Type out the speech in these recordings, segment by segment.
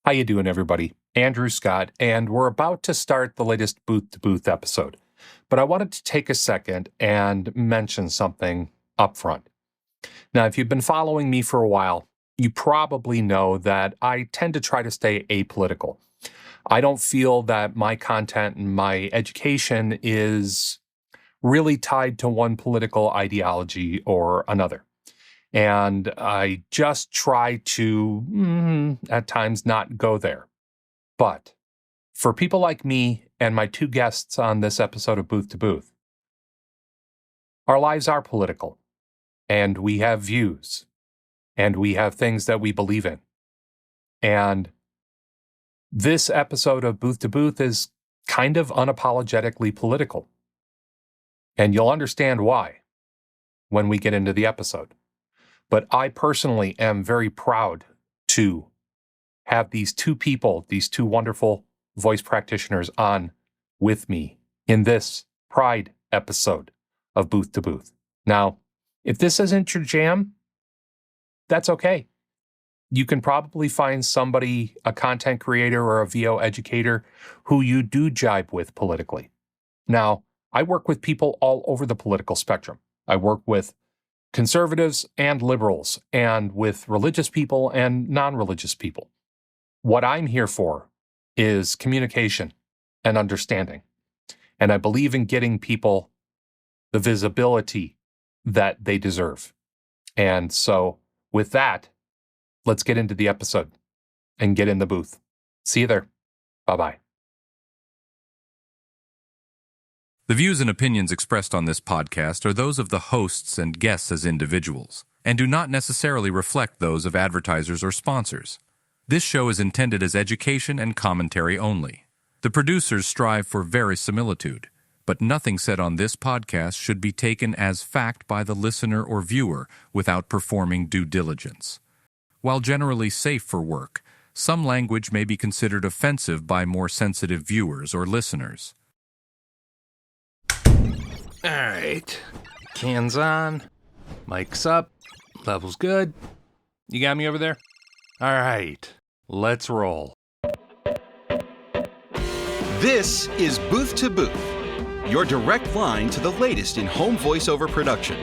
How you doing, everybody? Andrew Scott, and we're about to start the latest Booth to Booth episode. But I wanted to take a second and mention something up front. Now, if you've been following me for a while, you probably know that I tend to try to stay apolitical. I don't feel that my content and my education is really tied to one political ideology or another. And I just try to, at times, not go there. But for people like me and my two guests on this episode of Booth to Booth, our lives are political, and we have views, and we have things that we believe in. And this episode of Booth to Booth is kind of unapologetically political. And you'll understand why when we get into the episode. But I personally am very proud to have these two people, these two wonderful voice practitioners on with me in this Pride episode of Booth to Booth. Now, if this isn't your jam, that's okay. You can probably find somebody, a content creator or a VO educator, who you do jibe with politically. Now, I work with people all over the political spectrum. I work with conservatives and liberals, and with religious people and non-religious people. What I'm here for is communication and understanding. And I believe in getting people the visibility that they deserve. And so with that, let's get into the episode and get in the booth. See you there. Bye-bye. The views and opinions expressed on this podcast are those of the hosts and guests as individuals, and do not necessarily reflect those of advertisers or sponsors. This show is intended as education and commentary only. The producers strive for verisimilitude, but nothing said on this podcast should be taken as fact by the listener or viewer without performing due diligence. While generally safe for work, some language may be considered offensive by more sensitive viewers or listeners. All right. Cans on. Mic's up. Level's good. You got me over there? All right. Let's roll. This is Booth to Booth, your direct line to the latest in home voiceover production,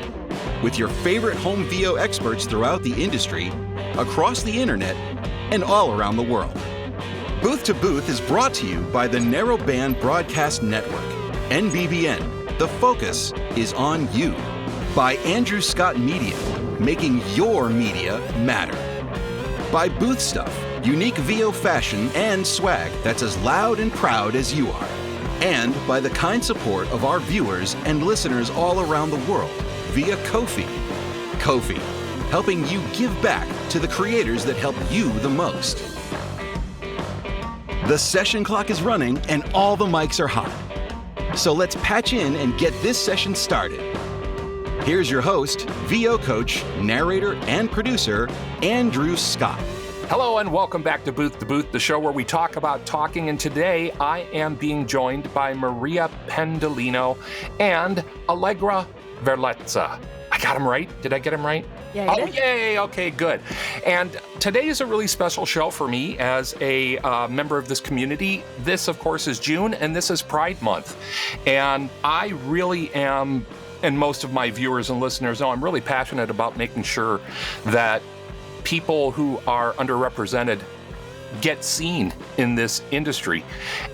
with your favorite home VO experts throughout the industry, across the internet, and all around the world. Booth to Booth is brought to you by the Narrowband Broadcast Network, NBBN. The focus is on you. By Andrew Scott Media, making your media matter. By BOOTHSTUFF, unique VO fashion and swag that's as loud and proud as you are. And by the kind support of our viewers and listeners all around the world via KOFI. KOFI, helping you give back to the creators that help you the most. The session clock is running and all the mics are hot. So let's patch in and get this session started. Here's your host, VO coach, narrator, and producer, Andrew Scott. Hello and welcome back to Booth to Booth, the show where we talk about talking. And today I am being joined by Maria Pendolino and Allegra Verlezza. I got him right? Did I get him right? Yeah, oh, yay. Okay, good. And today is a really special show for me as a member of this community. This, of course, is June, and this is Pride Month. And I really am, and most of my viewers and listeners know, I'm really passionate about making sure that people who are underrepresented get seen in this industry.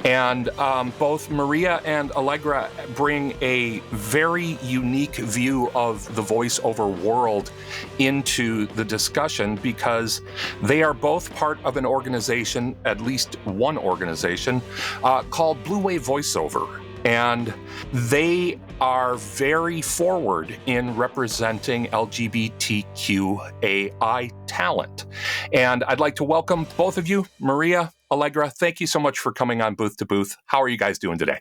And both Maria and Allegra bring a very unique view of the voiceover world into the discussion because they are both part of an organization, at least one organization, called Blue Wave Voiceover. And they are very forward in representing LGBTQIA talent. And I'd like to welcome both of you, Maria, Allegra. Thank you so much for coming on Booth to Booth. How are you guys doing today?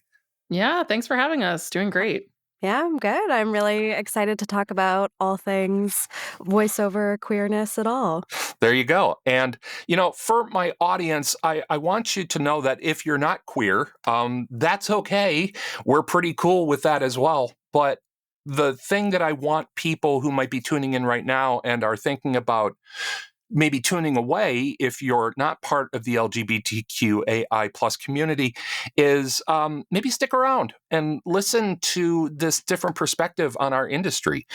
Yeah, thanks for having us. Doing great. Yeah, I'm good. I'm really excited to talk about all things voiceover queerness at all. There you go. And, for my audience, I want you to know that if you're not queer, that's okay. We're pretty cool with that as well. But the thing that I want people who might be tuning in right now and are thinking about maybe tuning away if you're not part of the LGBTQAI plus community is maybe stick around and listen to this different perspective on our industry,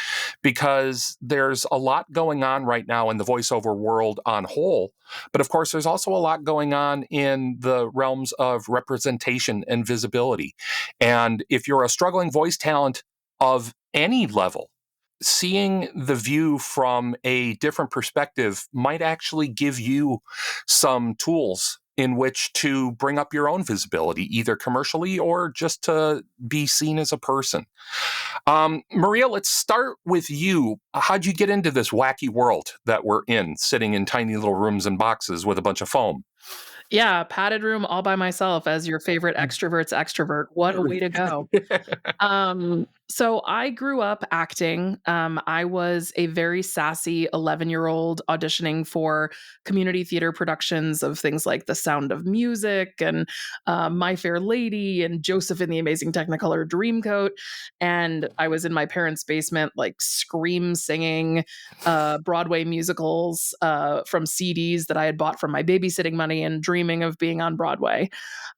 because there's a lot going on right now in the voiceover world on whole. But of course, there's also a lot going on in the realms of representation and visibility. And if you're a struggling voice talent of any level, seeing the view from a different perspective might actually give you some tools in which to bring up your own visibility, either commercially or just to be seen as a person. Maria, let's start with you. How'd you get into this wacky world that we're in, sitting in tiny little rooms and boxes with a bunch of foam? Yeah, padded room all by myself as your favorite extrovert's extrovert. What a way to go. So I grew up acting. I was a very sassy 11-year-old auditioning for community theater productions of things like The Sound of Music and My Fair Lady and Joseph in the Amazing Technicolor Dreamcoat. And I was in my parents' basement, like scream singing Broadway musicals from CDs that I had bought from my babysitting money and dreaming of being on Broadway.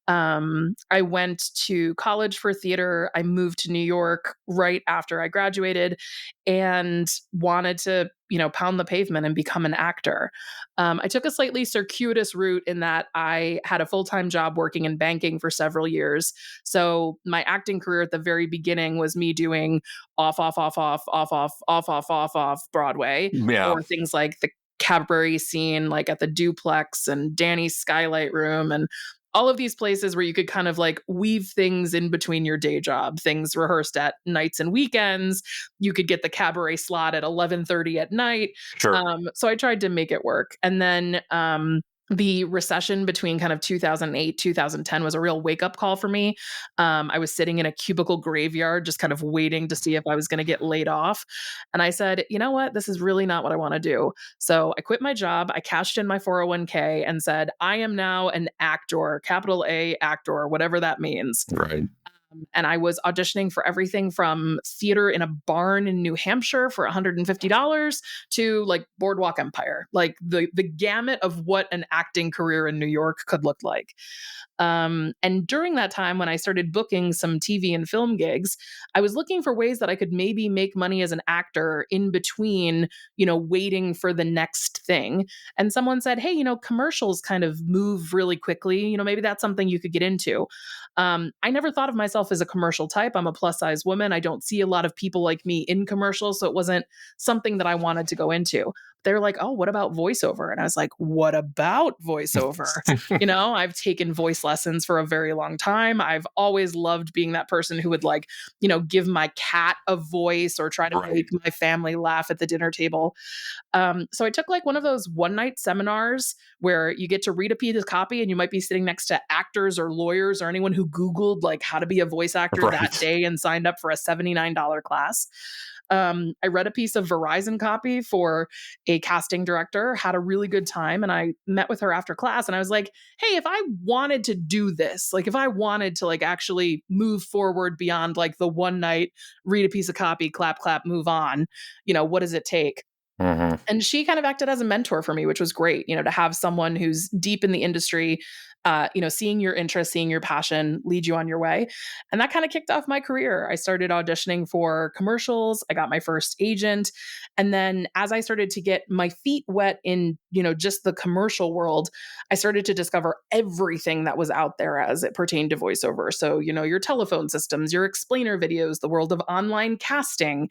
I went to college for theater. I moved to New York right after I graduated and wanted to, pound the pavement and become an actor. I took a slightly circuitous route in that I had a full-time job working in banking for several years. So my acting career at the very beginning was me doing off, off, off, off, off, off, off, off, off, off Broadway, Yeah. or things like the cabaret scene, like at the Duplex and Danny's Skylight Room and all of these places where you could kind of like weave things in between your day job, things rehearsed at nights and weekends. You could get the cabaret slot at 11:30 at night. Sure. So I tried to make it work. And then the recession between kind of 2008, 2010 was a real wake up call for me. I was sitting in a cubicle graveyard, just kind of waiting to see if I was going to get laid off. And I said, you know what? This is really not what I want to do. So I quit my job. I cashed in my 401k and said, I am now an actor, capital A actor, whatever that means. Right. And I was auditioning for everything from theater in a barn in New Hampshire for $150 to like Boardwalk Empire, like the gamut of what an acting career in New York could look like. And during that time, when I started booking some TV and film gigs, I was looking for ways that I could maybe make money as an actor in between, waiting for the next thing. And someone said, hey, commercials kind of move really quickly. Maybe that's something you could get into. I never thought of myself as a commercial type. I'm a plus size woman. I don't see a lot of people like me in commercials. So it wasn't something that I wanted to go into. They're like, oh, what about voiceover? And I was like, what about voiceover? I've taken voice lessons for a very long time. I've always loved being that person who would give my cat a voice or try to make my family laugh at the dinner table. So I took like one of those one night seminars where you get to read a piece of copy and you might be sitting next to actors or lawyers or anyone who Googled like how to be a voice actor that day and signed up for a $79 class. I read a piece of Verizon copy for a casting director, had a really good time. And I met with her after class and I was like, hey, if I wanted to do this, like if I wanted to like actually move forward beyond like the one night, read a piece of copy, clap, clap, move on, what does it take? Mm-hmm. And she kind of acted as a mentor for me, which was great, to have someone who's deep in the industry, seeing your interest, seeing your passion, lead you on your way. And that kind of kicked off my career. I started auditioning for commercials. I got my first agent. And then as I started to get my feet wet in, just the commercial world, I started to discover everything that was out there as it pertained to voiceover. So, your telephone systems, your explainer videos, the world of online casting.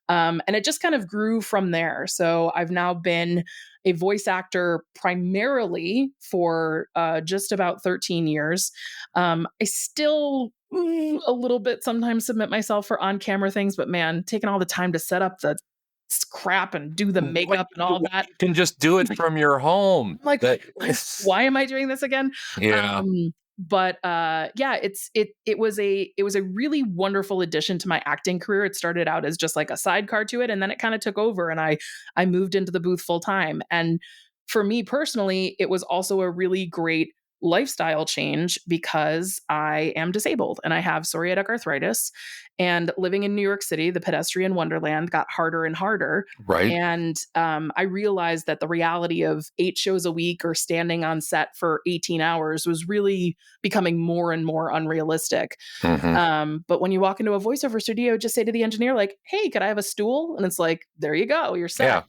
And it just kind of grew from there. So I've now been a voice actor primarily for just about 13 years. I still a little bit sometimes submit myself for on-camera things, but man, taking all the time to set up the crap and do the makeup and all that. You can just do it from your home. Like, why am I doing this again? Yeah. But it was a really wonderful addition to my acting career. It started out as just like a sidecar to it, and then it kind of took over, and I moved into the booth full time. And for me personally, it was also a really great lifestyle change because I am disabled and I have psoriatic arthritis. And living in New York City, the pedestrian wonderland, got harder and harder. Right. And I realized that the reality of 8 shows a week or standing on set for 18 hours was really becoming more and more unrealistic. But when you walk into a voiceover studio, just say to the engineer, like, hey, could I have a stool? And it's like, there you go, you're set. Yeah.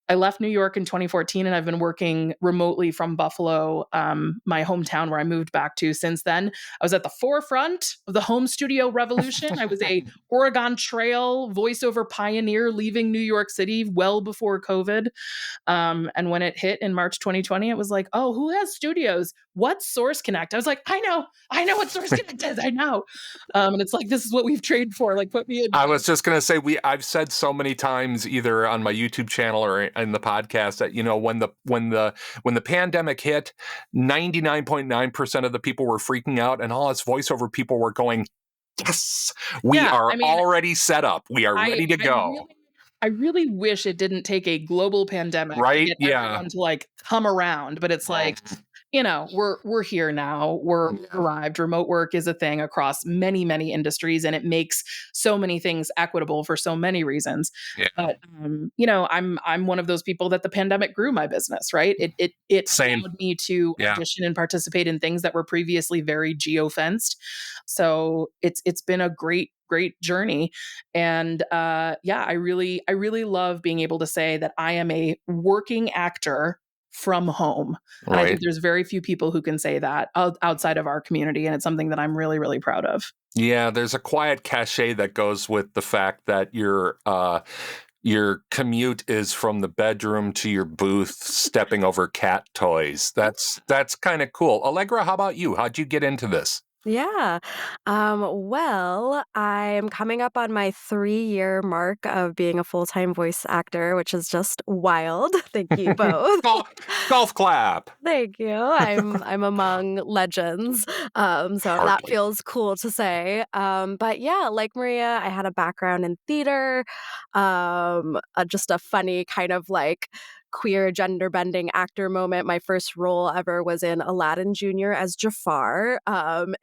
I left New York in 2014 and I've been working remotely from Buffalo, my hometown where I moved back to since then. I was at the forefront of the home studio revolution. I was a Oregon Trail voiceover pioneer leaving New York City well before COVID. And when it hit in March 2020, it was like, oh, who has studios? What's Source Connect? I was like, I know what Source Connect is. I know. And it's like, this is what we've trained for. Like, put me in. I was just going to say, I've said so many times, either on my YouTube channel or in the podcast, that, you know, when the pandemic hit, 99.9% of the people were freaking out, and all us voiceover people were going, yes, we are already set up. We are ready to go. I really wish it didn't take a global pandemic to get everyone to like come around, but it's like, you know, we're here now. We're arrived. Remote work is a thing across many, many industries, and it makes so many things equitable for so many reasons. Yeah. But you know, I'm one of those people that the pandemic grew my business, right? It allowed me to audition and participate in things that were previously very geo-fenced. So it's been a great journey. And I really love being able to say that I am a working actor from home. And I think there's very few people who can say that outside of our community. And it's something that I'm really, really proud of. Yeah, there's a quiet cachet that goes with the fact that your commute is from the bedroom to your booth, stepping over cat toys. That's kind of cool. Allegra, how about you? How'd you get into this? Yeah. Well, I'm coming up on my 3-year mark of being a full-time voice actor, which is just wild. Thank you both. Golf clap. Thank you. I'm among legends. So that feels cool to say. But yeah, like Maria, I had a background in theater, just a funny kind of like queer gender bending actor moment. My first role ever was in Aladdin Jr. as Jafar. And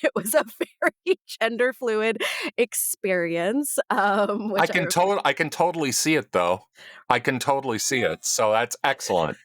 it was a very gender fluid experience. I can totally see it though. I can totally see it. So that's excellent.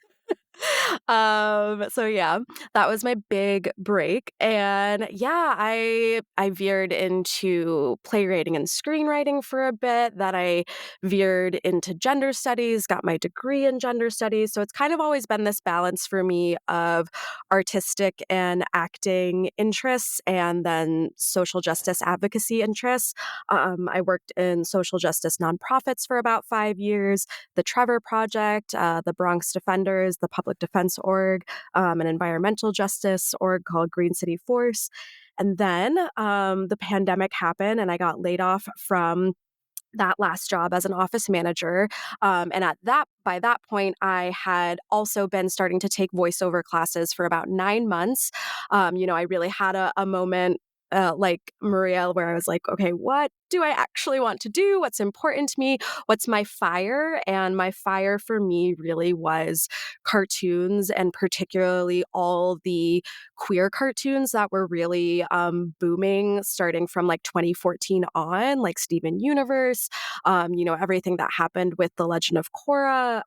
So yeah, that was my big break. And yeah, I veered into playwriting and screenwriting for a bit. Then I veered into gender studies, got my degree in gender studies. So it's kind of always been this balance for me of artistic and acting interests and then social justice advocacy interests. I worked in social justice nonprofits for about 5 years, the Trevor Project, the Bronx Defenders, the Public Defense Org, an environmental justice org called Green City Force. And then the pandemic happened and I got laid off from that last job as an office manager. And by that point, I had also been starting to take voiceover classes for about 9 months. I really had a moment like Maria, where I was like, okay, what do I actually want to do? What's important to me? What's my fire? And my fire for me really was cartoons, and particularly all the queer cartoons that were really booming starting from like 2014 on, like Steven Universe, everything that happened with The Legend of Korra,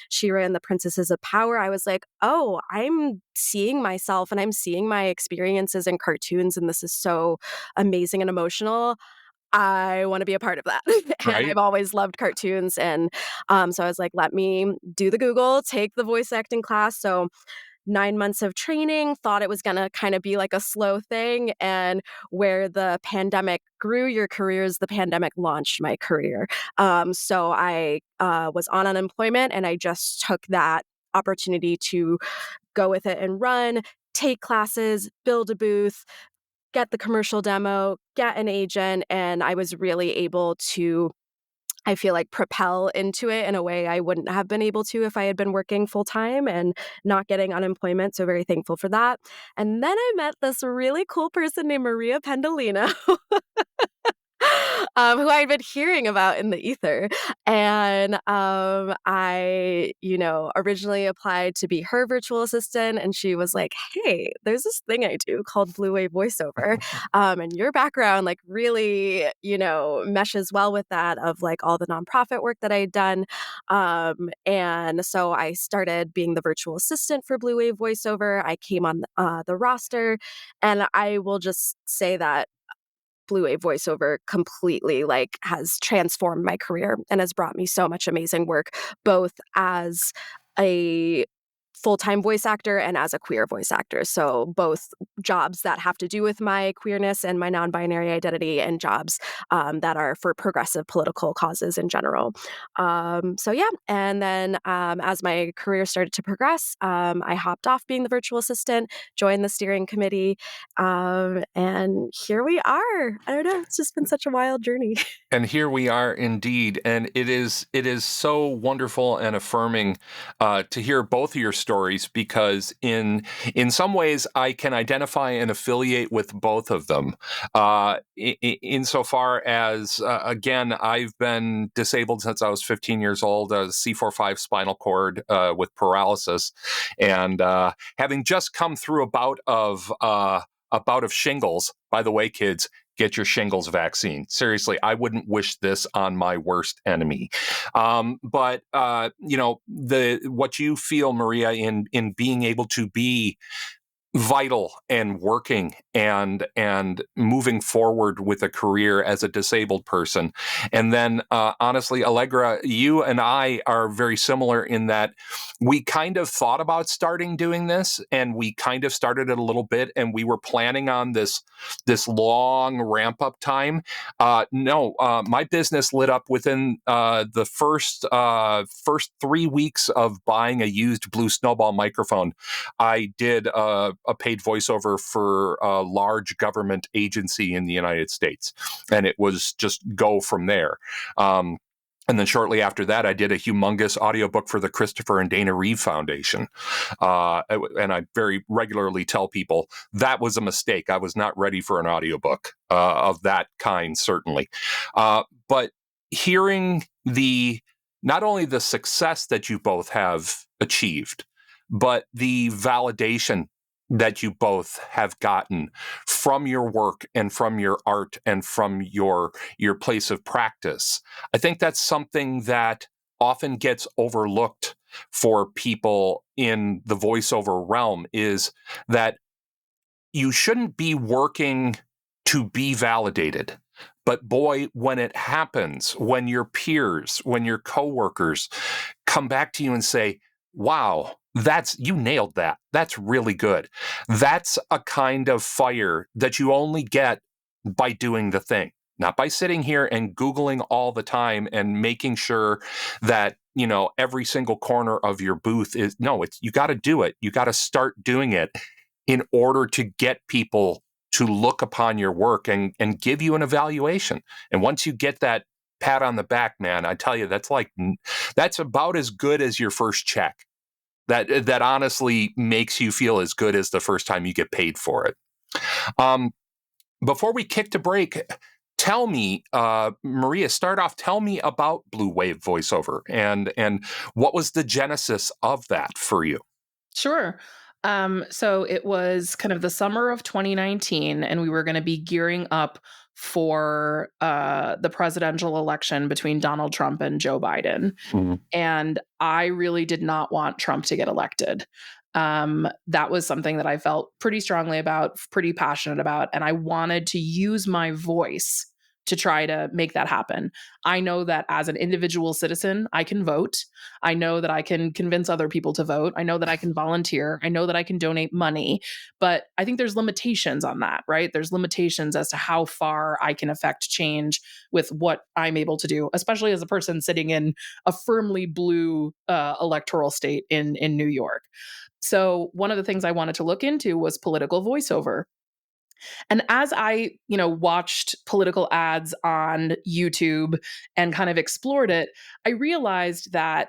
She-Ra and the Princesses of Power. I was like, oh, I'm seeing myself and I'm seeing my experiences in cartoons, and this is so amazing and emotional. I want to be a part of that. And I've always loved cartoons. And so I was like, let me do the Google, take the voice acting class. So 9 months of training, thought it was going to kind of be like a slow thing. And where the pandemic grew your careers, the pandemic launched my career. So I was on unemployment and I just took that opportunity to go with it and run, take classes, build a booth, get the commercial demo, get an agent, and I was really able to, I feel like, propel into it in a way I wouldn't have been able to if I had been working full time and not getting unemployment. So very thankful for that. And then I met this really cool person named Maria Pendolino. who I had been hearing about in the ether. And I, originally applied to be her virtual assistant, and she was like, "Hey, there's this thing I do called Blue Wave voiceover, and your background like really, meshes well with that of like all the nonprofit work that I had done." And so I started being the virtual assistant for Blue Wave voiceover. I came on the roster, and I will just say that Blue Wave voiceover completely like has transformed my career and has brought me so much amazing work, both as a full-time voice actor and as a queer voice actor. So both jobs that have to do with my queerness and my non-binary identity, and jobs that are for progressive political causes in general. So yeah, and then as my career started to progress, I hopped off being the virtual assistant, joined the steering committee, and here we are. I don't know, it's just been such a wild journey. And here we are indeed. And it is so wonderful and affirming to hear both of your stories, because in some ways I can identify and affiliate with both of them. Insofar as, again, I've been disabled since I was 15 years old, C4-5 spinal cord with paralysis, and having just come through a bout of shingles. By the way, kids, get your shingles vaccine. Seriously, I wouldn't wish this on my worst enemy. But what you feel, Maria, in being able to be vital and working and moving forward with a career as a disabled person. And then honestly, Allegra, you and I are very similar in that we kind of thought about starting doing this, and we kind of started it a little bit, and we were planning on this long ramp up time. My business lit up within the first 3 weeks of buying a used Blue Snowball microphone. I did a paid voiceover for a large government agency in the United States, and it was just go from there. And then shortly after that, I did a humongous audiobook for the Christopher and Dana Reeve Foundation. And I very regularly tell people that was a mistake. I was not ready for an audiobook of that kind, certainly. But hearing not only the success that you both have achieved, but the validation that you both have gotten from your work and from your art and from your place of practice. I think that's something that often gets overlooked for people in the voiceover realm, is that you shouldn't be working to be validated. But boy, when it happens, when your peers, when your coworkers come back to you and say, "Wow, you nailed that. That's really good." That's a kind of fire that you only get by doing the thing, not by sitting here and Googling all the time and making sure that, every single corner of your booth you got to do it. You got to start doing it in order to get people to look upon your work and give you an evaluation. And once you get that pat on the back, man, I tell you, that's about as good as your first check. That honestly makes you feel as good as the first time you get paid for it. Before we kick to break, tell me, Maria, start off, tell me about Blue Wave voiceover and what was the genesis of that for you? Sure. So it was kind of the summer of 2019, and we were going to be gearing up for the presidential election between Donald Trump and Joe Biden. Mm-hmm. And I really did not want Trump to get elected. That was something that I felt pretty strongly about, pretty passionate about, and I wanted to use my voice to try to make that happen. I know that as an individual citizen, I can vote. I know that I can convince other people to vote. I know that I can volunteer. I know that I can donate money. But I think there's limitations on that, right? There's limitations as to how far I can affect change with what I'm able to do, especially as a person sitting in a firmly blue electoral state in New York. So one of the things I wanted to look into was political voiceover. And as I, watched political ads on YouTube and kind of explored it, I realized that,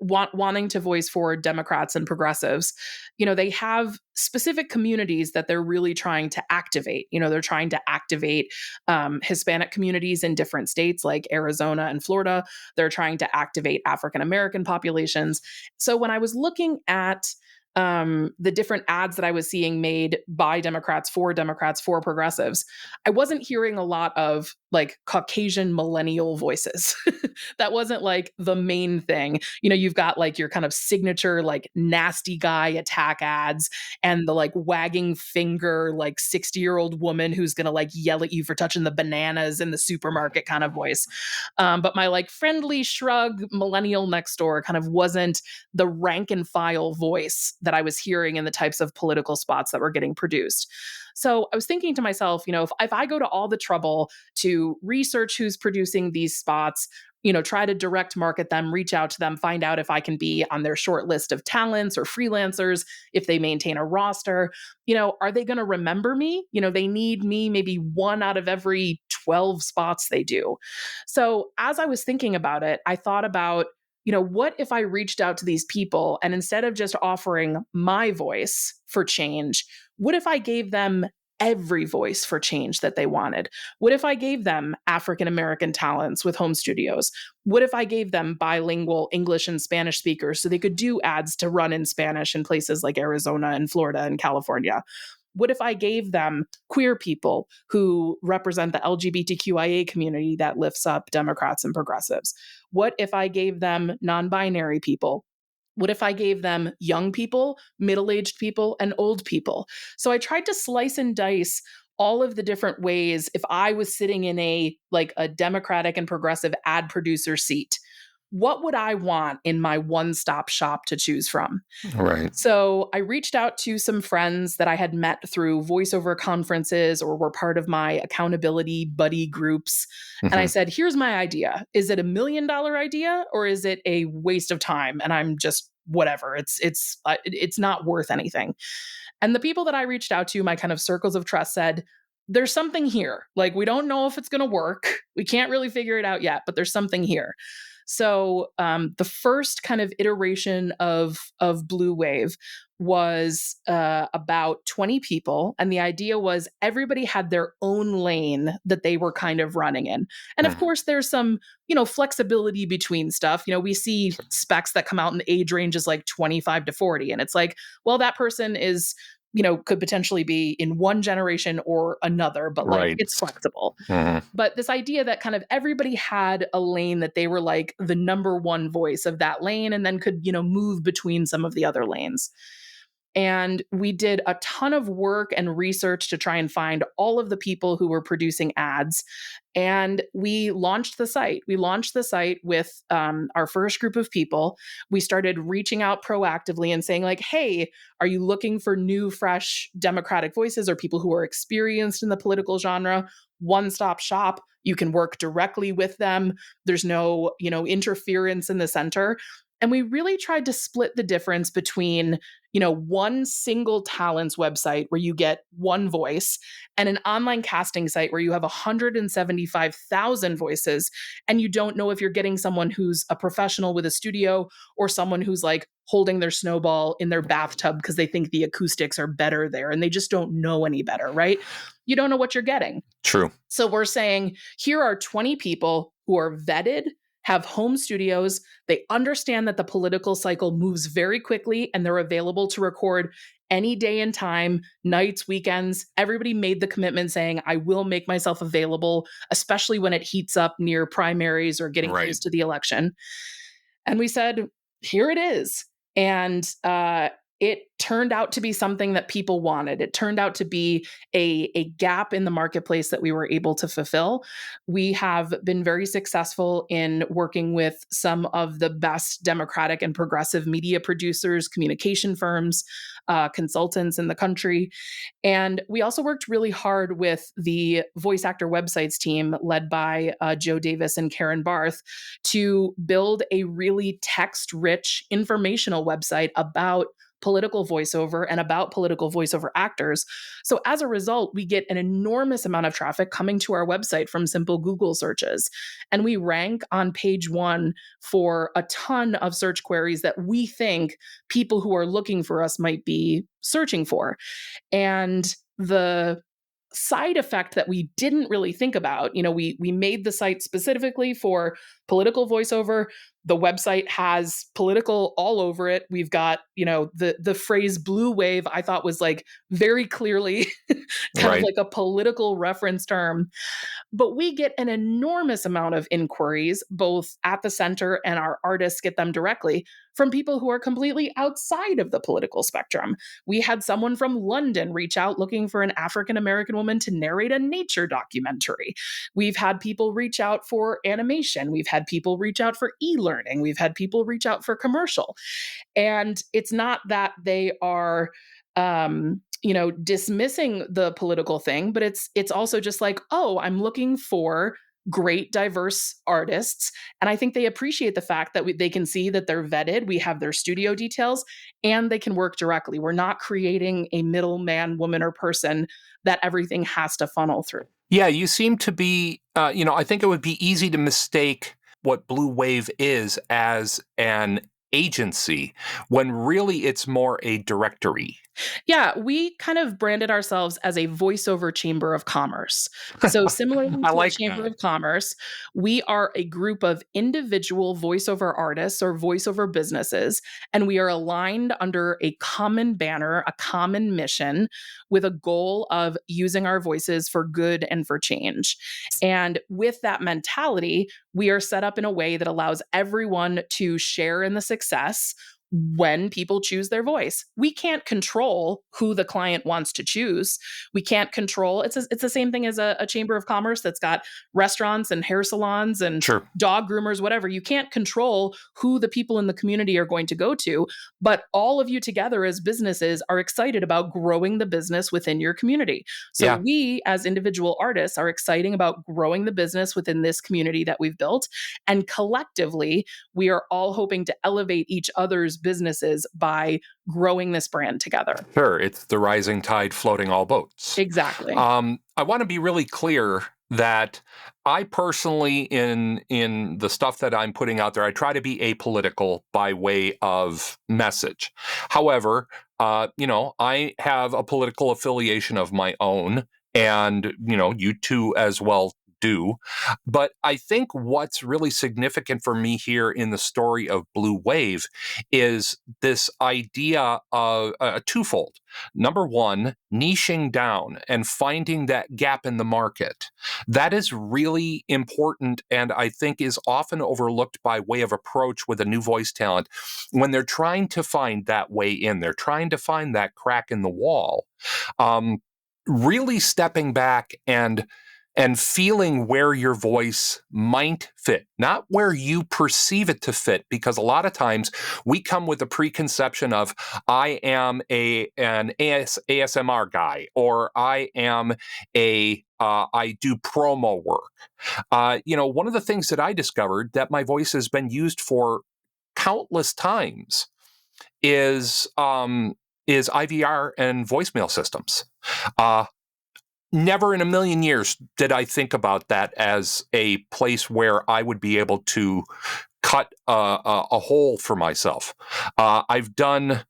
wanting to voice for Democrats and progressives, they have specific communities that they're really trying to activate. They're trying to activate Hispanic communities in different states like Arizona and Florida. They're trying to activate African American populations. So when I was looking at the different ads that I was seeing made by Democrats, for progressives, I wasn't hearing a lot of like Caucasian millennial voices. That wasn't like the main thing. You've got like your kind of signature, like nasty guy attack ads and the like wagging finger, like 60-year-old woman who's going to like yell at you for touching the bananas in the supermarket kind of voice. But my like friendly shrug millennial next door kind of wasn't the rank and file voice that I was hearing in the types of political spots that were getting produced. So I was thinking to myself, if I go to all the trouble to research who's producing these spots, try to direct market them, reach out to them, find out if I can be on their short list of talents or freelancers, if they maintain a roster, are they going to remember me? They need me maybe one out of every 12 spots they do. So as I was thinking about it, I thought about, what if I reached out to these people and instead of just offering my voice for change, what if I gave them every voice for change that they wanted? What if I gave them African American talents with home studios? What if I gave them bilingual English and Spanish speakers so they could do ads to run in Spanish in places like Arizona and Florida and California? What if I gave them queer people who represent the LGBTQIA community that lifts up Democrats and progressives? What if I gave them non-binary people? What if I gave them young people, middle-aged people, and old people? So I tried to slice and dice all of the different ways if I was sitting in a Democratic and progressive ad producer seat. What would I want in my one-stop shop to choose from? Right. So I reached out to some friends that I had met through voiceover conferences or were part of my accountability buddy groups. And I said, here's my idea. Is it $1 million idea or is it a waste of time? And I'm just whatever. It's not worth anything. And the people that I reached out to, my kind of circles of trust, said, there's something here. Like, we don't know if it's going to work. We can't really figure it out yet, but there's something here. So the first kind of iteration of Blue Wave was about 20 people. And the idea was everybody had their own lane that they were kind of running in. And of course, there's some, flexibility between stuff. We see specs that come out in age ranges like 25 to 40. And it's like, well, that person is could potentially be in one generation or another, but like it's flexible. But this idea that kind of everybody had a lane that they were like the number one voice of that lane and then could, move between some of the other lanes. And we did a ton of work and research to try and find all of the people who were producing ads. And we launched the site. We launched the site with our first group of people. We started reaching out proactively and saying like, hey, are you looking for new, fresh Democratic voices or people who are experienced in the political genre? One-stop shop. You can work directly with them. There's no, interference in the center. And we really tried to split the difference between, one single talents website where you get one voice and an online casting site where you have 175,000 voices and you don't know if you're getting someone who's a professional with a studio or someone who's like holding their snowball in their bathtub because they think the acoustics are better there and they just don't know any better, right? You don't know what you're getting. True. So we're saying here are 20 people who are vetted, have home studios. They understand that the political cycle moves very quickly and they're available to record any day and time, nights, weekends. Everybody made the commitment saying, I will make myself available, especially when it heats up near primaries or getting close to the election. And we said, here it is. And it turned out to be something that people wanted. It turned out to be a gap in the marketplace that we were able to fulfill. We have been very successful in working with some of the best Democratic and progressive media producers, communication firms, consultants in the country. And we also worked really hard with the Voice Actor Websites team led by Joe Davis and Karen Barth to build a really text-rich informational website about political voiceover and about political voiceover actors. So as a result, we get an enormous amount of traffic coming to our website from simple Google searches. And we rank on page 1 for a ton of search queries that we think people who are looking for us might be searching for. And the side effect that we didn't really think about, we made the site specifically for political voiceover. The website has political all over it. We've got, the phrase blue wave, I thought was like very clearly kind of like a political reference term. But we get an enormous amount of inquiries, both at the center and our artists get them directly from people who are completely outside of the political spectrum. We had someone from London reach out looking for an African-American woman to narrate a nature documentary. We've had people reach out for animation. We've had people reach out for e-learning. We've had people reach out for commercial. And it's not that they are dismissing the political thing, but it's also just like, oh, I'm looking for great diverse artists. And I think they appreciate the fact that they can see that they're vetted, we have their studio details, and they can work directly. We're not creating a middleman, woman, or person that everything has to funnel through. Yeah, you seem to be, I think it would be easy to mistake what Blue Wave is as an agency when really it's more a directory. Yeah, we kind of branded ourselves as a voiceover chamber of commerce. So similar to like a chamber that. of commerce, we are a group of individual voiceover artists or voiceover businesses, and we are aligned under a common banner, a common mission, with a goal of using our voices for good and for change. And with that mentality, we are set up in a way that allows everyone to share in the success when people choose their voice. We can't control who the client wants to choose. We can't control, it's the same thing as a chamber of commerce that's got restaurants and hair salons and dog groomers, whatever. You can't control who the people in the community are going to go to, but all of you together as businesses are excited about growing the business within your community. So we as individual artists are excited about growing the business within this community that we've built. And collectively, we are all hoping to elevate each other's businesses by growing this brand together. Sure, it's the rising tide floating all boats. Exactly. I want to be really clear that I personally, in the stuff that I'm putting out there, I try to be apolitical by way of message. However, I have a political affiliation of my own, and, you two as well do. But I think what's really significant for me here in the story of Blue Wave is this idea of twofold. Number one, niching down and finding that gap in the market. That is really important, and I think is often overlooked by way of approach with a new voice talent when they're trying to find that way in. They're trying to find that crack in the wall. Really stepping back and feeling where your voice might fit, not where you perceive it to fit, because a lot of times we come with a preconception of, I am an ASMR guy, or I am I do promo work. One of the things that I discovered that my voice has been used for countless times is IVR and voicemail systems. Never in a million years did I think about that as a place where I would be able to cut a hole for myself. I've done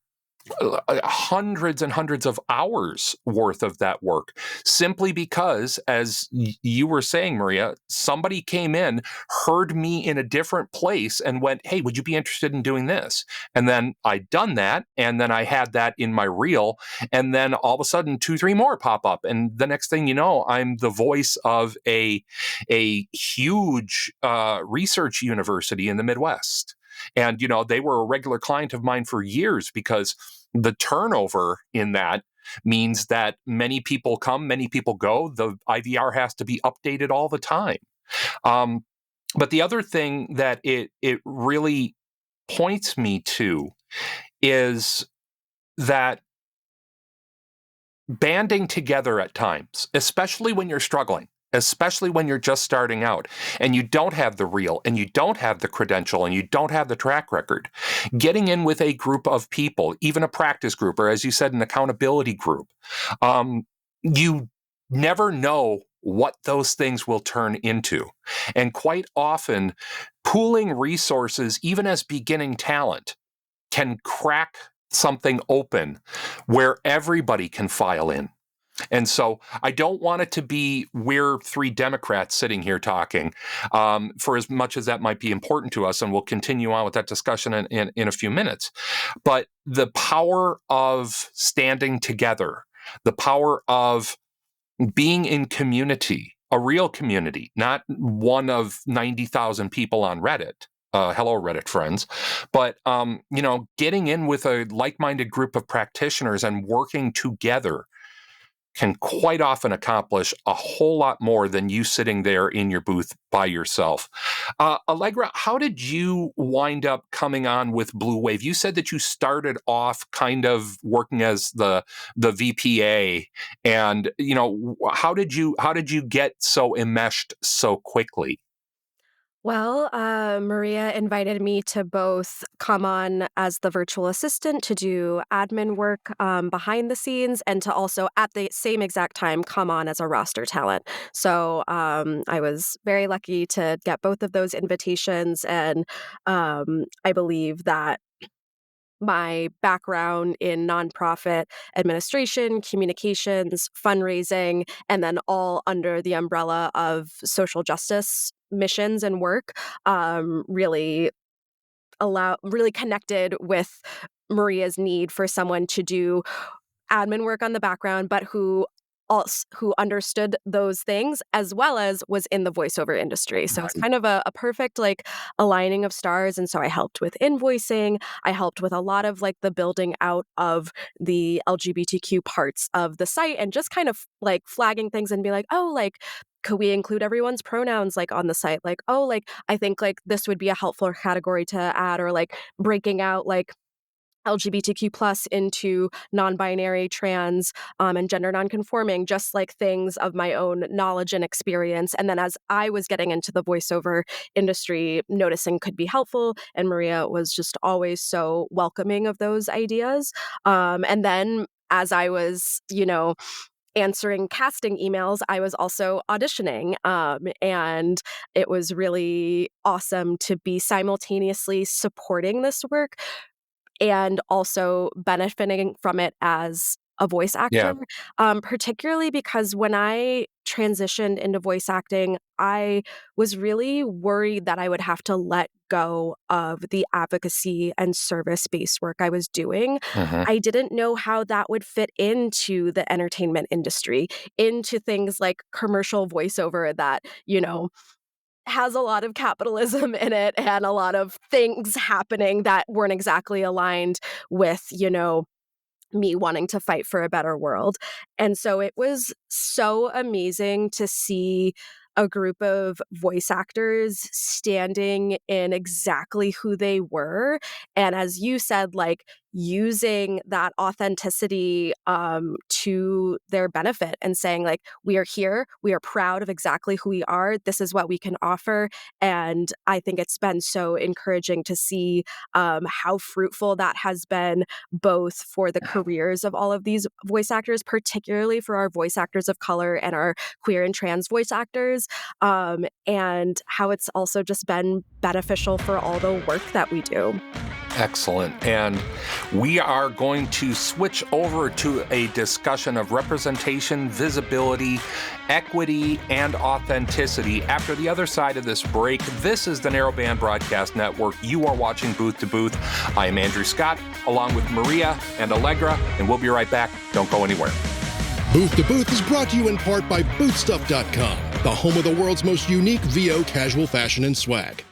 hundreds and hundreds of hours worth of that work simply because, as you were saying, Maria, somebody came in, heard me in a different place and went, hey, would you be interested in doing this? And then I'd done that, and then I had that in my reel, and then all of a sudden 2-3 more pop up, and the next thing you know, I'm the voice of a huge research university in the Midwest. And, they were a regular client of mine for years because the turnover in that means that many people come, many people go. The IVR has to be updated all the time. But the other thing that it really points me to is that banding together at times, especially when you're struggling, especially when you're just starting out and you don't have the reel and you don't have the credential and you don't have the track record. Getting in with a group of people, even a practice group, or as you said, an accountability group, you never know what those things will turn into. And quite often, pooling resources, even as beginning talent, can crack something open where everybody can file in. And so I don't want it to be we're three Democrats sitting here talking, for as much as that might be important to us, and we'll continue on with that discussion in a few minutes. But the power of standing together, the power of being in community, a real community, not one of 90,000 people on Reddit. Hello, Reddit friends. But, getting in with a like-minded group of practitioners and working together can quite often accomplish a whole lot more than you sitting there in your booth by yourself. Allegra, how did you wind up coming on with Blue Wave? You said that you started off kind of working as the VPA, and how did you get so enmeshed so quickly? Well, Maria invited me to both come on as the virtual assistant to do admin work behind the scenes, and to also at the same exact time come on as a roster talent. So I was very lucky to get both of those invitations, and I believe that my background in nonprofit administration, communications, fundraising, and then all under the umbrella of social justice missions and work really connected with Maria's need for someone to do admin work on the background, but who understood those things as well as was in the voiceover industry. So it's kind of a perfect aligning of stars. And so I helped with invoicing. I helped with a lot of the building out of the LGBTQ parts of the site, and just kind of flagging things and be could we include everyone's pronouns on the site? I think this would be a helpful category to add, or breaking out LGBTQ plus into non-binary, trans, and gender non-conforming, just things of my own knowledge and experience. And then as I was getting into the voiceover industry, noticing could be helpful. And Maria was just always so welcoming of those ideas. And then as I was, answering casting emails, I was also auditioning. And it was really awesome to be simultaneously supporting this work and also benefiting from it as a voice actor, particularly because when I transitioned into voice acting, I was really worried that I would have to let go of the advocacy and service-based work I was doing. I didn't know how that would fit into the entertainment industry, into things like commercial voiceover that, has a lot of capitalism in it and a lot of things happening that weren't exactly aligned with, me wanting to fight for a better world. And so it was so amazing to see a group of voice actors standing in exactly who they were. And as you said, using that authenticity to their benefit and saying we are here, we are proud of exactly who we are, this is what we can offer. And I think it's been so encouraging to see how fruitful that has been, both for the careers of all of these voice actors, particularly for our voice actors of color and our queer and trans voice actors, and how it's also just been beneficial for all the work that we do. Excellent. And we are going to switch over to a discussion of representation, visibility, equity, and authenticity after the other side of this break. This is the Narrowband Broadcast Network. You are watching Booth to Booth. I am Andrew Scott, along with Maria and Allegra, and we'll be right back. Don't go anywhere. Booth to Booth is brought to you in part by BOOTHSTUFF.com, the home of the world's most unique VO casual fashion and swag.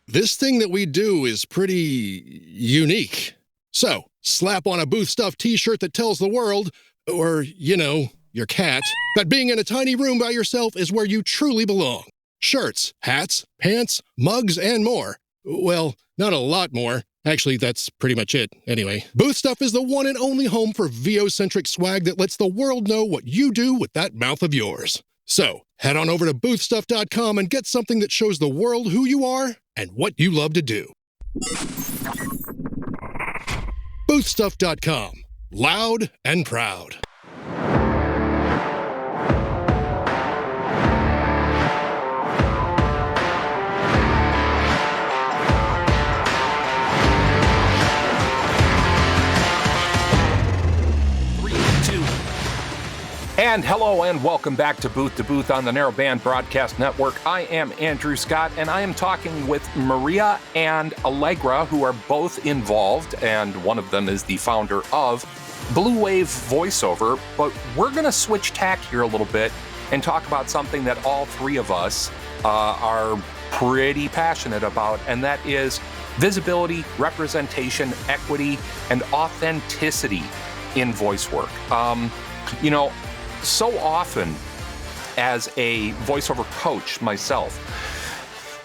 This thing that we do is pretty unique. So, slap on a Booth Stuff t-shirt that tells the world, or, your cat, that being in a tiny room by yourself is where you truly belong. Shirts, hats, pants, mugs, and more. Well, not a lot more. Actually, that's pretty much it, anyway. Booth Stuff is the one and only home for VO-centric swag that lets the world know what you do with that mouth of yours. So, head on over to BOOTHSTUFF.com and get something that shows the world who you are and what you love to do. BOOTHSTUFF.com. Loud and proud. And hello and welcome back to Booth to Booth on the Narrowband Broadcast Network. I am Andrew Scott, and I am talking with Maria and Allegra, who are both involved, and one of them is the founder of Blue Wave Voiceover. But we're going to switch tack here a little bit and talk about something that all three of us are pretty passionate about, and that is visibility, representation, equity, and authenticity in voice work. So often as a voiceover coach myself,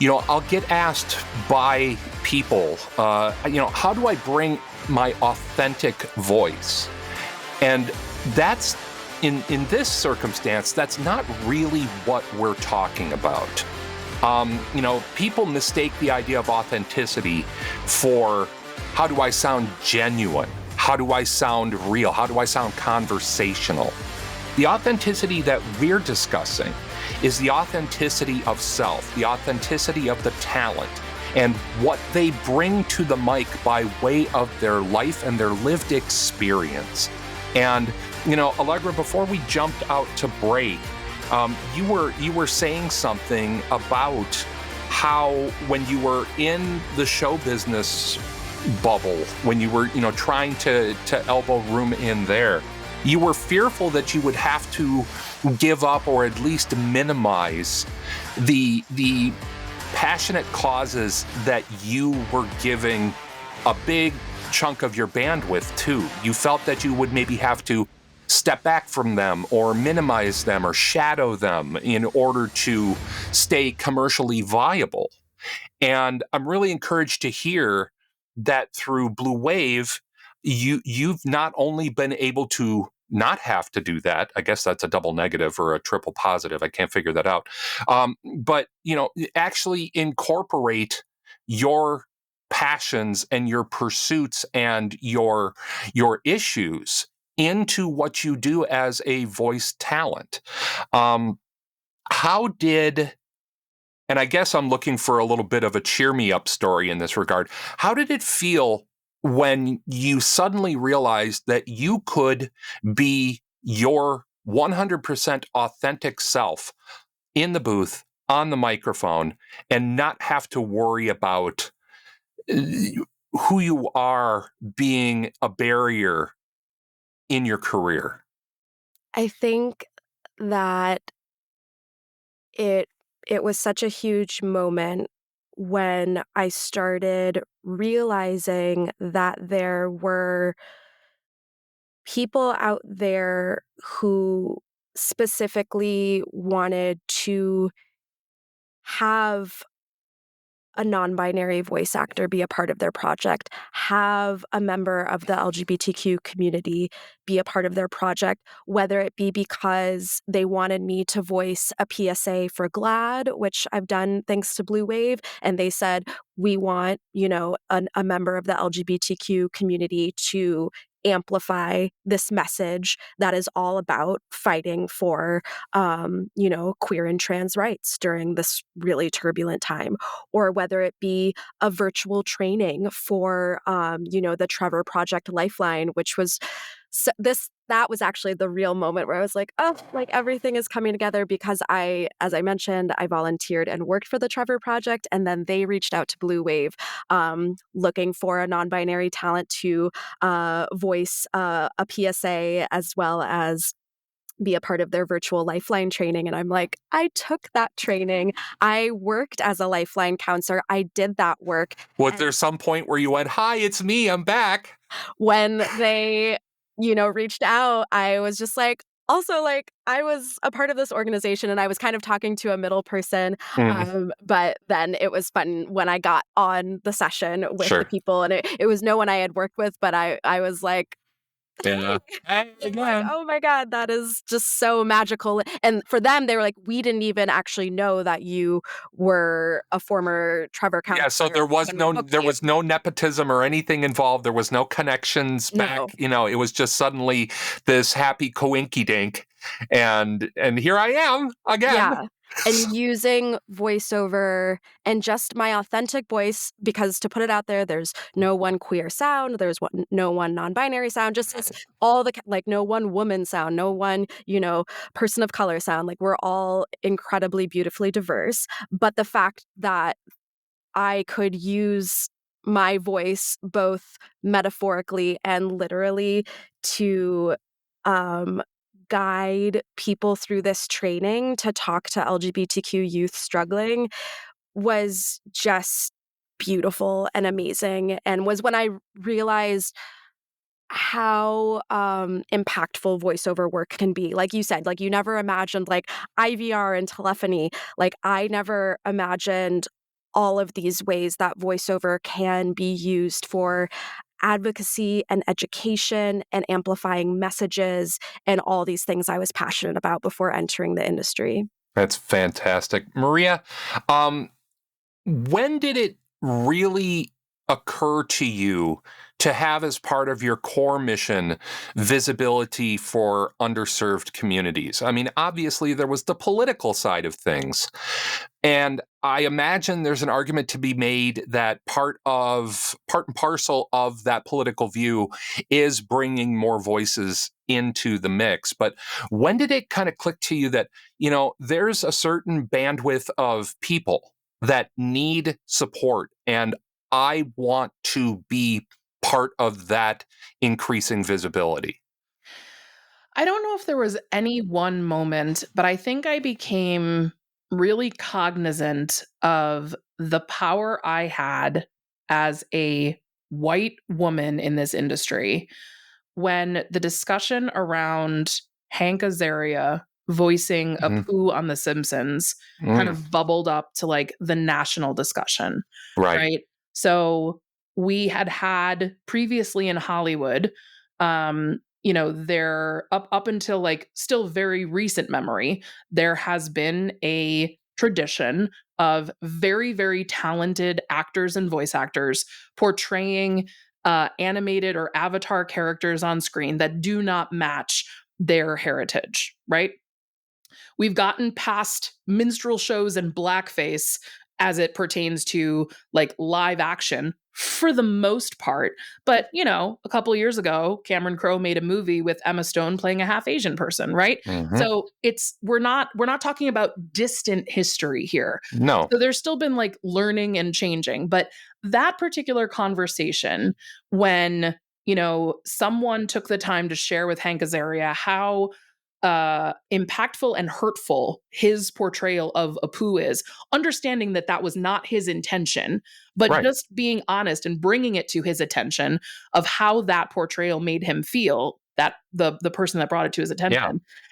I'll get asked by people, how do I bring my authentic voice? And that's, in this circumstance, that's not really what we're talking about. People mistake the idea of authenticity for how do I sound genuine? How do I sound real? How do I sound conversational? The authenticity that we're discussing is the authenticity of self, the authenticity of the talent, and what they bring to the mic by way of their life and their lived experience. And, Allegra, before we jumped out to break, you were saying something about how when you were in the show business bubble, when you were, trying to elbow room in there, you were fearful that you would have to give up or at least minimize the passionate causes that you were giving a big chunk of your bandwidth to. You felt that you would maybe have to step back from them or minimize them or shadow them in order to stay commercially viable. And I'm really encouraged to hear that through Blue Wave, you've not only been able to not have to do that. I guess that's a double negative or a triple positive. I can't figure that out. But actually incorporate your passions and your pursuits and your issues into what you do as a voice talent. How did, and I guess I'm looking for a little bit of a cheer me up story in this regard. How did it feel when you suddenly realized that you could be your 100% authentic self in the booth, on the microphone, and not have to worry about who you are being a barrier in your career? I think that it was such a huge moment when I started realizing that there were people out there who specifically wanted to have a non-binary voice actor be a part of their project, have a member of the LGBTQ community be a part of their project, whether it be because they wanted me to voice a PSA for GLAAD, which I've done thanks to Blue Wave, and they said, we want, a member of the LGBTQ community to amplify this message that is all about fighting for, queer and trans rights during this really turbulent time, or whether it be a virtual training for, the Trevor Project Lifeline, which was that was actually the real moment where I was like, oh, like everything is coming together, because as I mentioned, I volunteered and worked for the Trevor Project, and then they reached out to Blue Wave looking for a non-binary talent to voice a PSA as well as be a part of their virtual Lifeline training. And I'm like, I took that training. I worked as a Lifeline counselor. I did that work. Was there some point where you went, hi, it's me, I'm back? When they, reached out, I was just like, also, like, I was a part of this organization and I was kind of talking to a middle person. But then it was fun when I got on the session with the people, and it was no one I had worked with, but I was like, Yeah. Hey, Like, again. oh my God, that is just so magical. And for them, they were like, we didn't even actually know that you were a former Trevor County. Yeah, so there was no nepotism or anything involved. There was no connections back. No. It was just suddenly this happy coinky dink, and here I am again. Yeah. And using voiceover and just my authentic voice, because to put it out there, there's no one queer sound, there's no one non-binary sound, just as all the, like, no one woman sound, no one, person of color sound. Like, we're all incredibly beautifully diverse. But the fact that I could use my voice both metaphorically and literally to guide people through this training to talk to LGBTQ youth struggling was just beautiful and amazing, and was when I realized how impactful voiceover work can be. Like you said, like, you never imagined like IVR and telephony. Like, I never imagined all of these ways that voiceover can be used for advocacy and education and amplifying messages and all these things I was passionate about before entering the industry. That's fantastic. Maria, when did it really occur to you to have as part of your core mission visibility for underserved communities? I mean, obviously there was the political side of things. And I imagine there's an argument to be made that part and parcel of that political view is bringing more voices into the mix. But when did it kind of click to you that, there's a certain bandwidth of people that need support, and I want to be part of that increasing visibility? I don't know if there was any one moment, but I think I became really cognizant of the power I had as a white woman in this industry when the discussion around Hank Azaria voicing Apu on The Simpsons kind of bubbled up to like the national discussion. Right. So we had previously in Hollywood, there up until like still very recent memory, there has been a tradition of very, very talented actors and voice actors portraying animated or avatar characters on screen that do not match their heritage, right? We've gotten past minstrel shows and blackface as it pertains to like live action for the most part. But, a couple of years ago, Cameron Crowe made a movie with Emma Stone playing a half Asian person, right? So we're not talking about distant history here. No. So there's still been like learning and changing, but that particular conversation when, someone took the time to share with Hank Azaria how impactful and hurtful his portrayal of Apu is, understanding that was not his intention, but just being honest and bringing it to his attention of how that portrayal made him feel, that the person that brought it to his attention. Yeah.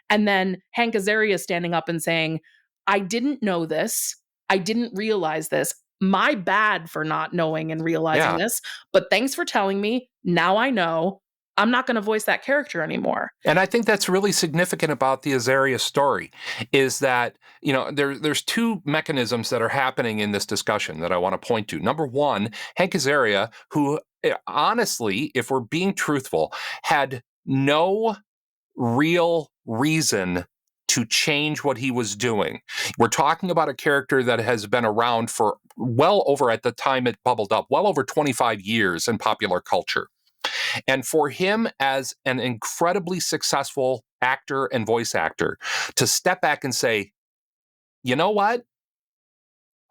And then Hank Azaria standing up and saying, I didn't know this. I didn't realize this. My bad for not knowing and realizing this, but thanks for telling me. Now I know. I'm not going to voice that character anymore. And I think that's really significant about the Azaria story is that, there's two mechanisms that are happening in this discussion that I want to point to. Number one, Hank Azaria, who honestly, if we're being truthful, had no real reason to change what he was doing. We're talking about a character that has been around for well over, at the time it bubbled up, well over 25 years in popular culture. And for him as an incredibly successful actor and voice actor to step back and say, you know what?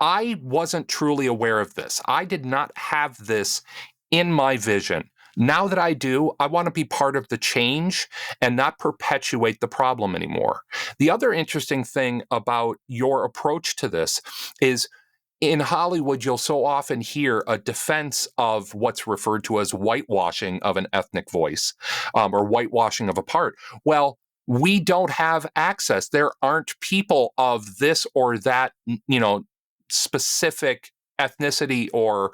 I wasn't truly aware of this. I did not have this in my vision. Now that I do, I want to be part of the change and not perpetuate the problem anymore. The other interesting thing about your approach to this is in Hollywood, you'll so often hear a defense of what's referred to as whitewashing of an ethnic voice or whitewashing of a part. Well, we don't have access. There aren't people of this or that, specific ethnicity or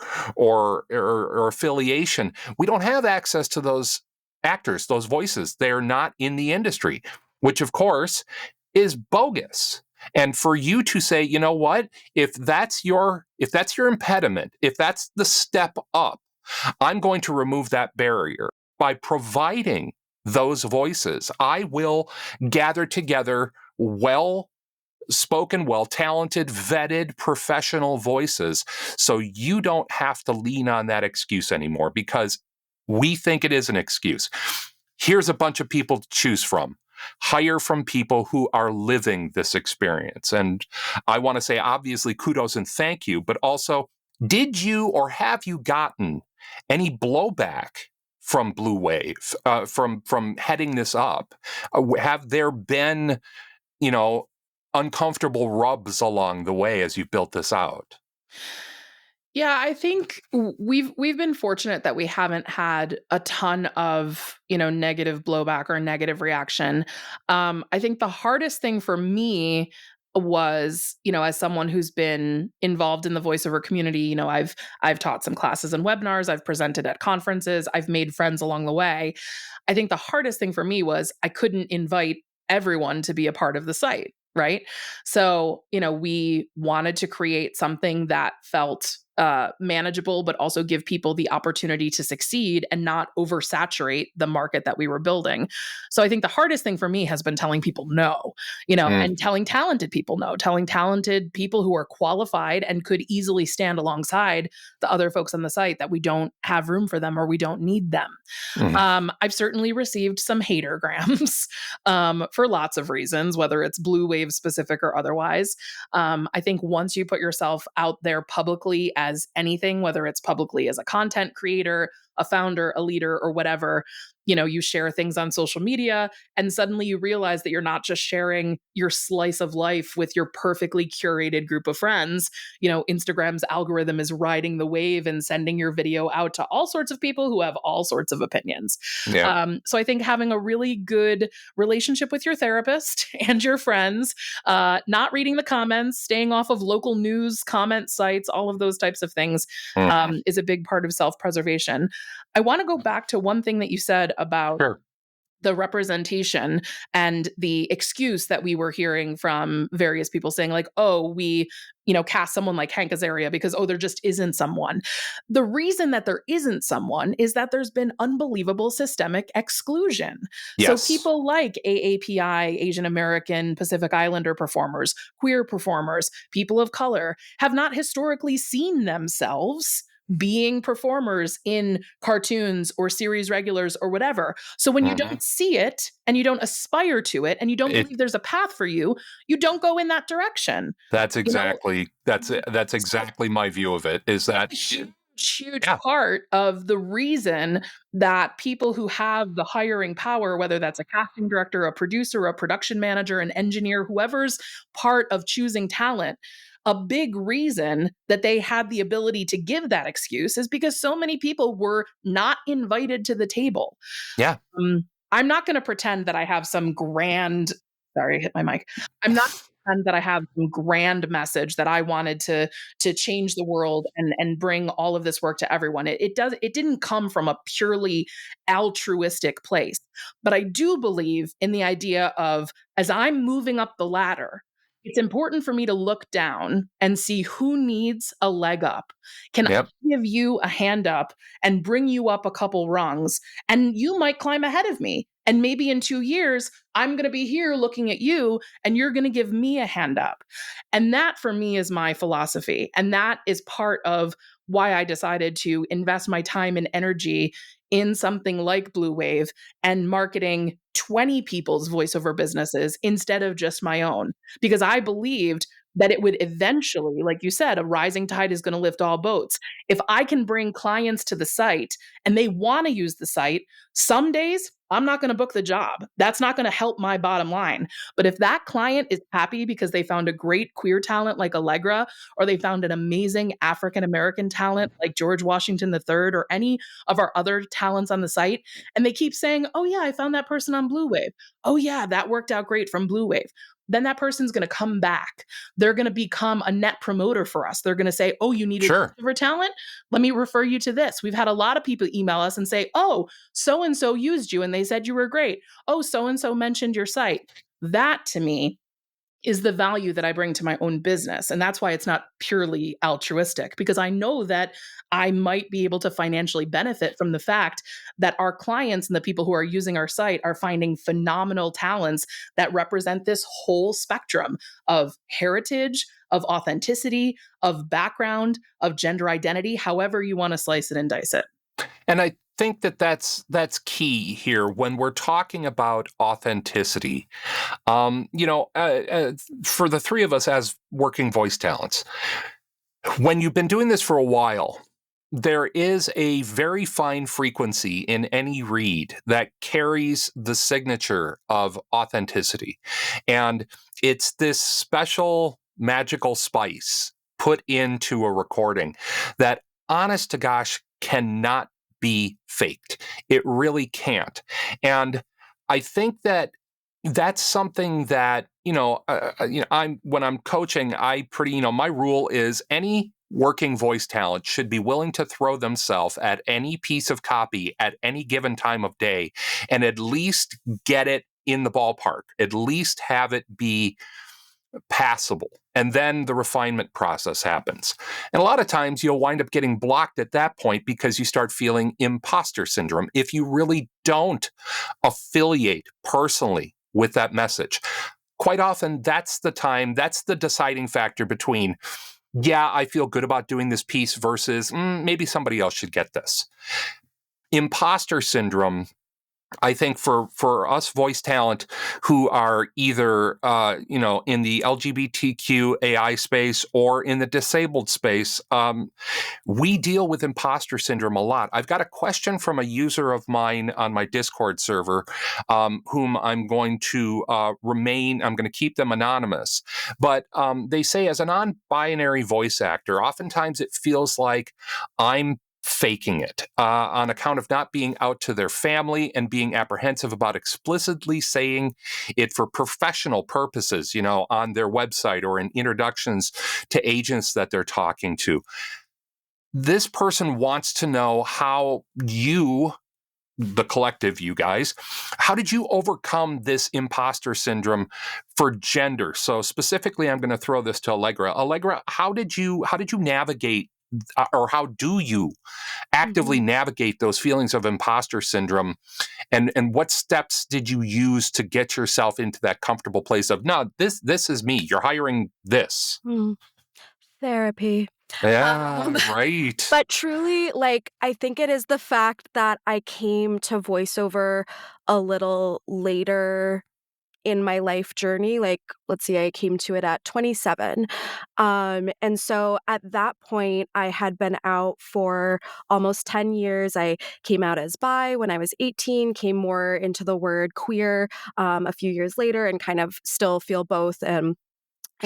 affiliation. We don't have access to those actors, those voices. They're not in the industry, which of course is bogus. And for you to say, you know what, if that's your impediment, if that's the step up, I'm going to remove that barrier by providing those voices. I will gather together well-spoken, well-talented, vetted, professional voices so you don't have to lean on that excuse anymore because we think it is an excuse. Here's a bunch of people to choose from. Hire from people who are living this experience. And I want to say, obviously, kudos and thank you, but also, did you or have you gotten any blowback from Blue Wave, from heading this up? Have there been, uncomfortable rubs along the way as you built this out? Yeah, I think we've been fortunate that we haven't had a ton of, negative blowback or negative reaction. I think the hardest thing for me was, as someone who's been involved in the voiceover community, I've taught some classes and webinars, I've presented at conferences, I've made friends along the way. I think the hardest thing for me was I couldn't invite everyone to be a part of the site, right? So, we wanted to create something that felt manageable, but also give people the opportunity to succeed and not oversaturate the market that we were building. So I think the hardest thing for me has been telling people no, and telling talented people no, telling talented people who are qualified and could easily stand alongside the other folks on the site that we don't have room for them or we don't need them. I've certainly received some hatergrams for lots of reasons, whether it's Blue Wave specific or otherwise. I think once you put yourself out there publicly as anything, whether it's publicly as a content creator, a founder, a leader, or whatever, you share things on social media and suddenly you realize that you're not just sharing your slice of life with your perfectly curated group of friends. Instagram's algorithm is riding the wave and sending your video out to all sorts of people who have all sorts of opinions. Yeah. So I think having a really good relationship with your therapist and your friends, not reading the comments, staying off of local news comment sites, all of those types of things is a big part of self-preservation. I want to go back to one thing that you said about the representation and the excuse that we were hearing from various people saying like, oh, we, cast someone like Hank Azaria because, there just isn't someone. The reason that there isn't someone is that there's been unbelievable systemic exclusion. Yes. So people like AAPI, Asian American, Pacific Islander performers, queer performers, people of color have not historically seen themselves being performers in cartoons or series regulars or whatever. So when you don't see it and you don't aspire to it and you don't believe there's a path for you, you don't go in that direction. That's exactly that's exactly my view of it. Is that huge part of the reason that people who have the hiring power, whether that's a casting director, a producer, a production manager, an engineer, whoever's part of choosing talent, a big reason that they had the ability to give that excuse is because so many people were not invited to the table. Yeah. I'm not going to pretend that I have some grand, sorry, I hit my mic. I'm not going to pretend that I have some grand message that I wanted to change the world and bring all of this work to everyone. It didn't come from a purely altruistic place, but I do believe in the idea of, as I'm moving up the ladder, it's important for me to look down and see who needs a leg up. Can I give you a hand up and bring you up a couple rungs? And you might climb ahead of me. And maybe in 2 years, I'm going to be here looking at you and you're going to give me a hand up. And that for me is my philosophy. And that is part of why I decided to invest my time and energy in something like Blue Wave and marketing 20 people's voiceover businesses instead of just my own, because I believed that it would eventually, like you said, a rising tide is going to lift all boats. If I can bring clients to the site and they want to use the site, some days I'm not going to book the job. That's not going to help my bottom line. But if that client is happy because they found a great queer talent like Allegra, or they found an amazing African-American talent like George Washington III, or any of our other talents on the site, and they keep saying, oh yeah, I found that person on Blue Wave. Oh yeah, that worked out great from Blue Wave. then that person's going to come back. They're going to become a net promoter for us. They're going to say, oh, you needed Sure. voiceover talent? Let me refer you to this. We've had a lot of people email us and say, oh, so-and-so used you and they said you were great. Oh, so-and-so mentioned your site. That to me is the value that I bring to my own business. And that's why it's not purely altruistic, because I know that I might be able to financially benefit from the fact that our clients and the people who are using our site are finding phenomenal talents that represent this whole spectrum of heritage, of authenticity, of background, of gender identity, however you want to slice it and dice it. And I think that that's key here when we're talking about authenticity. For the three of us as working voice talents, when you've been doing this for a while, there is a very fine frequency in any read that carries the signature of authenticity. And it's this special magical spice put into a recording that, honest to gosh, cannot be faked. It really can't. And I think that that's something that, when I'm coaching, my rule is any working voice talent should be willing to throw themselves at any piece of copy at any given time of day and at least get it in the ballpark, at least have it be passable. And then the refinement process happens. And a lot of times you'll wind up getting blocked at that point because you start feeling imposter syndrome if you really don't affiliate personally with that message. Quite often, that's the deciding factor between, yeah, I feel good about doing this piece versus maybe somebody else should get this. Imposter syndrome, I think for us voice talent who are either in the LGBTQIA space or in the disabled space, we deal with imposter syndrome a lot. I've got a question from a user of mine on my Discord server, whom I'm going to keep them anonymous. But they say, as a non-binary voice actor, oftentimes it feels like I'm faking it on account of not being out to their family and being apprehensive about explicitly saying it for professional purposes, on their website or in introductions to agents that they're talking to. This person wants to know how you, the collective, you guys, how did you overcome this imposter syndrome for gender? So specifically, I'm going to throw this to Allegra. Allegra, how did you navigate, or how do you actively navigate those feelings of imposter syndrome? And what steps did you use to get yourself into that comfortable place of, no, this is me. You're hiring this. Therapy. Yeah, right. But truly, I think it is the fact that I came to voiceover a little later in my life journey. Let's see, I came to it at 27. And so at that point, I had been out for almost 10 years. I came out as bi when I was 18, came more into the word queer a few years later, and kind of still feel both and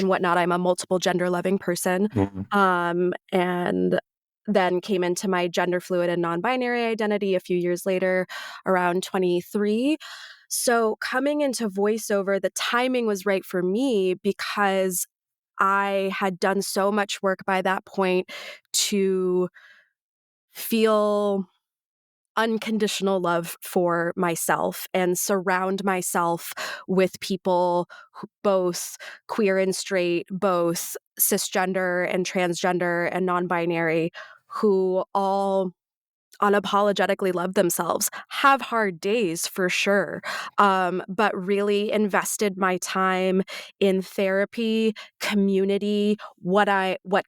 whatnot. I'm a multiple gender loving person. And then came into my gender fluid and non-binary identity a few years later, around 23. So coming into voiceover, the timing was right for me because I had done so much work by that point to feel unconditional love for myself and surround myself with people both queer and straight, both cisgender and transgender and non-binary, who all unapologetically love themselves, have hard days for sure, but really invested my time in therapy, community, what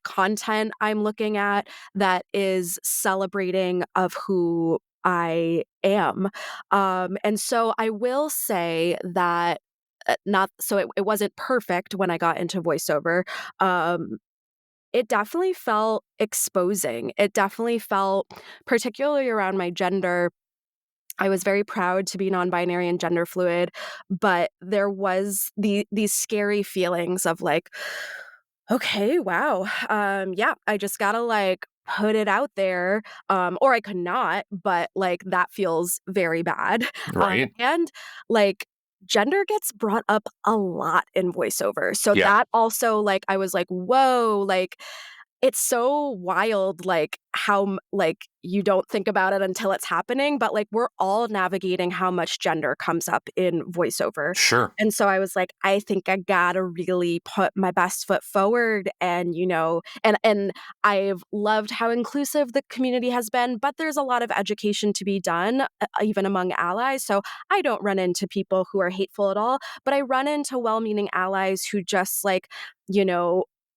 content I'm looking at that is celebrating of who I am. And so I will say that it wasn't perfect when I got into voiceover. It definitely felt exposing. It definitely felt, particularly around my gender, I was very proud to be non-binary and gender fluid, but there was these scary feelings of okay, wow, yeah, I just gotta put it out there, or I could not, but that feels very bad. Right. And gender gets brought up a lot in voiceover. So Yeah. that also, like, I was like, whoa, like, it's so wild, like, how, like, you don't think about it until it's happening, but, like, we're all navigating how much gender comes up in voiceover. Sure. And so I was like, I think I gotta really put my best foot forward and, and I've loved how inclusive the community has been, but there's a lot of education to be done, even among allies. So I don't run into people who are hateful at all, but I run into well-meaning allies who just, like,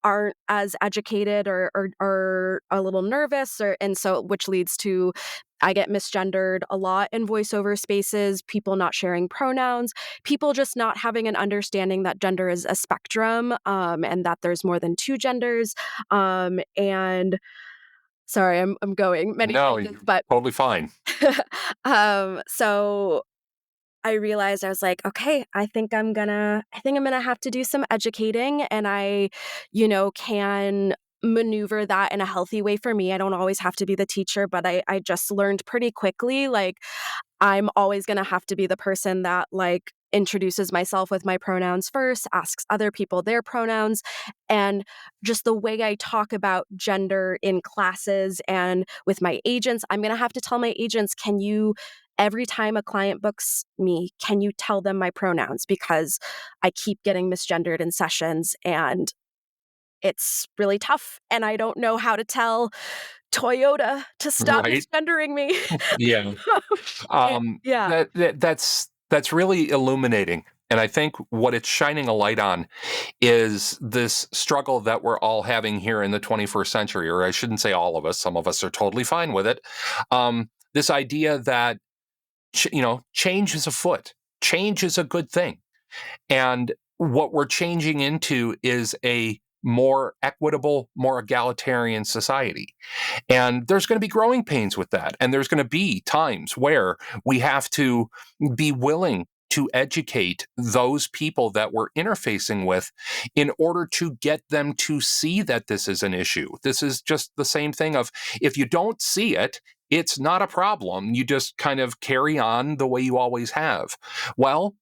aren't as educated or a little nervous, and so which leads to I get misgendered a lot in voiceover spaces, people not sharing pronouns, people just not having an understanding that gender is a spectrum, and that there's more than two genders. And sorry, I'm going many No, tangents, but totally fine. so I realized I was like, okay, I think I'm gonna have to do some educating, and I, can maneuver that in a healthy way for me. I don't always have to be the teacher, but I just learned pretty quickly, like, I'm always gonna have to be the person that, like, introduces myself with my pronouns first, asks other people their pronouns, and just the way I talk about gender in classes and with my agents, I'm gonna have to tell my agents, every time a client books me, can you tell them my pronouns? Because I keep getting misgendered in sessions and it's really tough. And I don't know how to tell Toyota to stop Right. misgendering me. Yeah. Yeah. That's really illuminating. And I think what it's shining a light on is this struggle that we're all having here in the 21st century, or I shouldn't say all of us, some of us are totally fine with it. This idea that, change is afoot. Change is a good thing. And what we're changing into is a more equitable, more egalitarian society. And there's going to be growing pains with that. And there's going to be times where we have to be willing to educate those people that we're interfacing with in order to get them to see that this is an issue. This is just the same thing of, if you don't see it, it's not a problem. You just kind of carry on the way you always have. Well,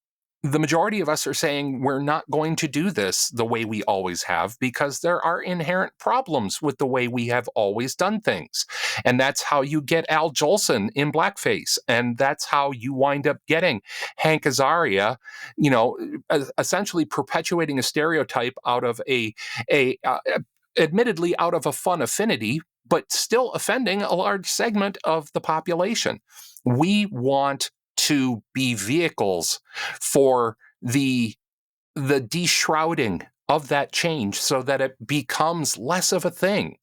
the majority of us are saying we're not going to do this the way we always have because there are inherent problems with the way we have always done things. And that's how you get Al Jolson in blackface. And that's how you wind up getting Hank Azaria, essentially perpetuating a stereotype out of admittedly out of a fun affinity, but still offending a large segment of the population. We want to be vehicles for the deshrouding of that change so that it becomes less of a thing.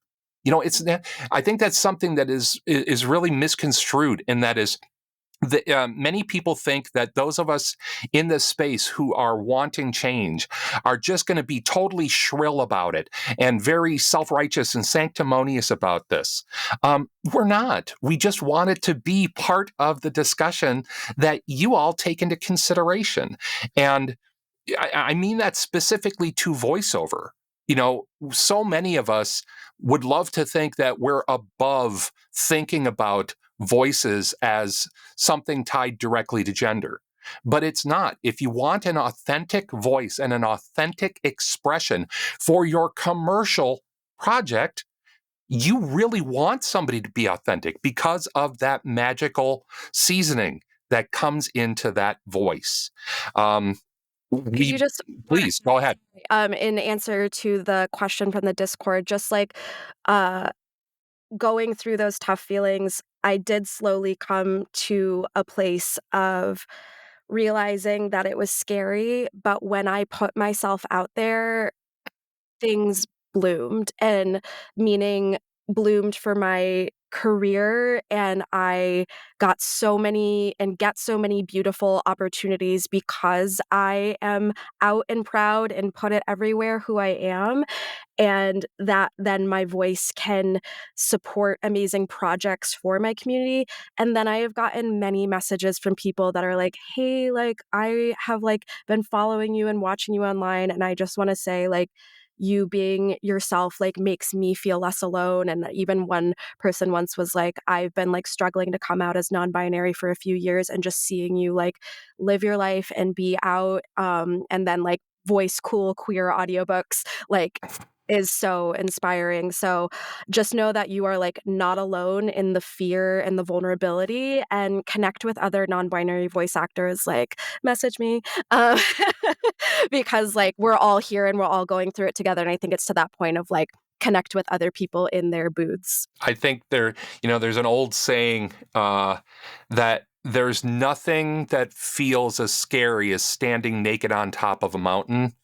I think that's something that is really misconstrued, and that is many people think that those of us in this space who are wanting change are just going to be totally shrill about it and very self-righteous and sanctimonious about this. We're not. We just want it to be part of the discussion that you all take into consideration. And I mean that specifically to voiceover. So many of us would love to think that we're above thinking about voices as something tied directly to gender. But it's not. If you want an authentic voice and an authentic expression for your commercial project, you really want somebody to be authentic because of that magical seasoning that comes into that voice. Please go ahead. In answer to the question from the Discord, just like going through those tough feelings, I did slowly come to a place of realizing that it was scary, but when I put myself out there, things bloomed, and meaning bloomed for my career, and I got so many and get so many beautiful opportunities because I am out and proud and put it everywhere who I am, and that then my voice can support amazing projects for my community. And then I have gotten many messages from people that are like, hey, like, I have, like, been following you and watching you online, and I just want to say, like, you being yourself like makes me feel less alone. And even one person once was like, I've been like struggling to come out as non-binary for a few years, and just seeing you like live your life and be out, and then like voice cool queer audiobooks like is so inspiring. So just know that you are like not alone in the fear and the vulnerability, and connect with other non-binary voice actors, like message me, um, because like we're all here and we're all going through it together. And I think it's to that point of like connect with other people in their booths. I think there's an old saying that there's nothing that feels as scary as standing naked on top of a mountain.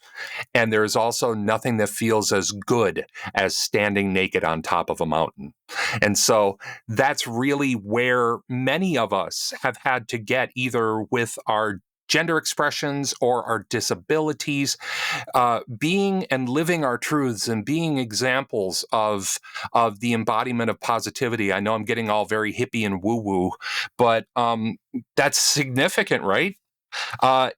And there's also nothing that feels as good as standing naked on top of a mountain. And so that's really where many of us have had to get, either with our gender expressions or our disabilities, being and living our truths and being examples of the embodiment of positivity. I know I'm getting all very hippie and woo-woo, but that's significant, right?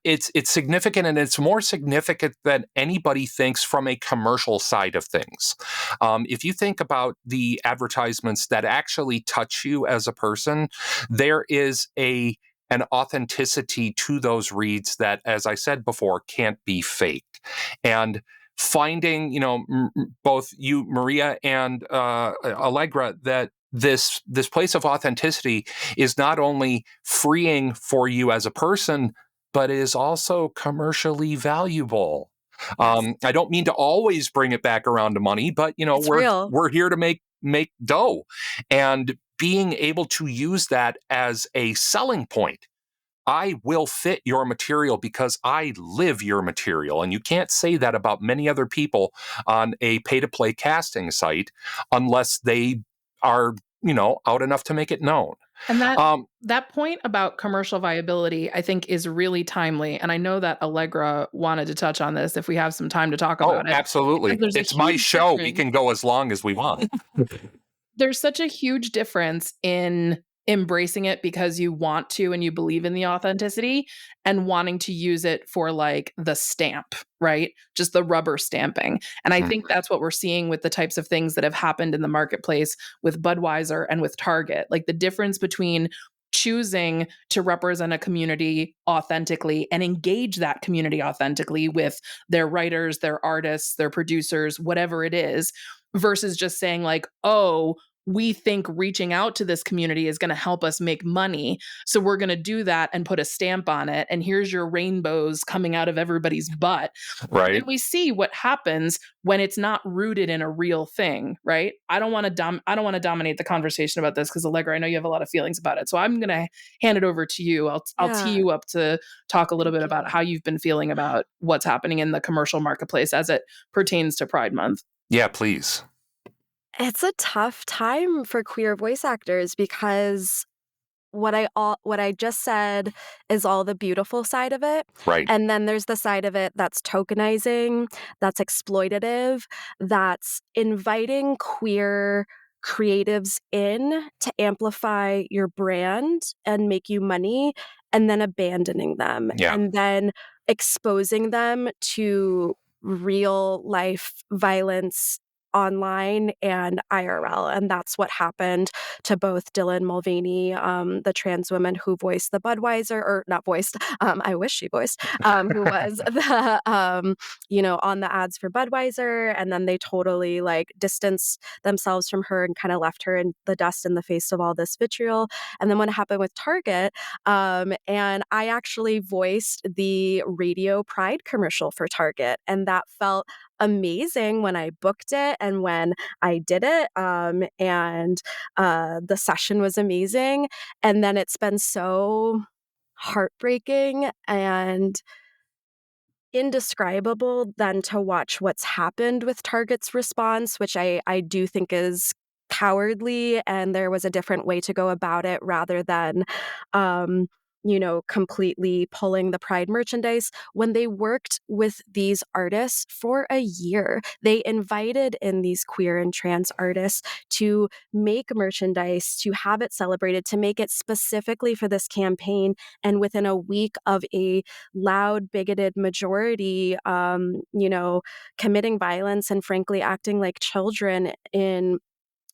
It's significant, and it's more significant than anybody thinks from a commercial side of things. If you think about the advertisements that actually touch you as a person, there is an authenticity to those reads that, as I said before, can't be faked. And finding, both you, Maria, and Allegra, that this place of authenticity is not only freeing for you as a person, but is also commercially valuable. I don't mean to always bring it back around to money, but It's real. we're here to make dough, and being able to use that as a selling point. I will fit your material because I live your material. And you can't say that about many other people on a pay-to-play casting site unless they are, out enough to make it known. And that point about commercial viability, I think, is really timely. And I know that Allegra wanted to touch on this if we have some time to talk about it. Absolutely. There's a It's my huge show. We difference. can go as long as we want. There's such a huge difference in embracing it because you want to and you believe in the authenticity, and wanting to use it for like the stamp, right? Just the rubber stamping. And I think that's what we're seeing with the types of things that have happened in the marketplace with Budweiser and with Target. Like the difference between choosing to represent a community authentically and engage that community authentically with their writers, their artists, their producers, whatever it is, versus just saying like, oh, we think reaching out to this community is going to help us make money. So we're going to do that and put a stamp on it. And here's your rainbows coming out of everybody's butt. Right. And we see what happens when it's not rooted in a real thing, right? I don't want to dominate the conversation about this because, Allegra, I know you have a lot of feelings about it. So I'm going to hand it over to you. I'll tee you up to talk a little bit about how you've been feeling about what's happening in the commercial marketplace as it pertains to Pride Month. Yeah, please. It's a tough time for queer voice actors because what I just said is all the beautiful side of it. Right. And then there's the side of it that's tokenizing, that's exploitative, that's inviting queer creatives in to amplify your brand and make you money, and then abandoning them, and then exposing them to real life violence online and IRL. And that's what happened to both Dylan Mulvaney, the trans woman who voiced the Budweiser, or not voiced, I wish she voiced, who was the, on the ads for Budweiser. And then they totally like distanced themselves from her and kind of left her in the dust in the face of all this vitriol. And then what happened with Target, and I actually voiced the Radio Pride commercial for Target, and that felt amazing when I booked it and when I did it, and the session was amazing. And then it's been so heartbreaking and indescribable then to watch what's happened with Target's response, which I do think is cowardly, and there was a different way to go about it rather than completely pulling the Pride merchandise when they worked with these artists for a year. They invited in these queer and trans artists to make merchandise, to have it celebrated, to make it specifically for this campaign. And within a week of a loud, bigoted majority, committing violence and frankly acting like children in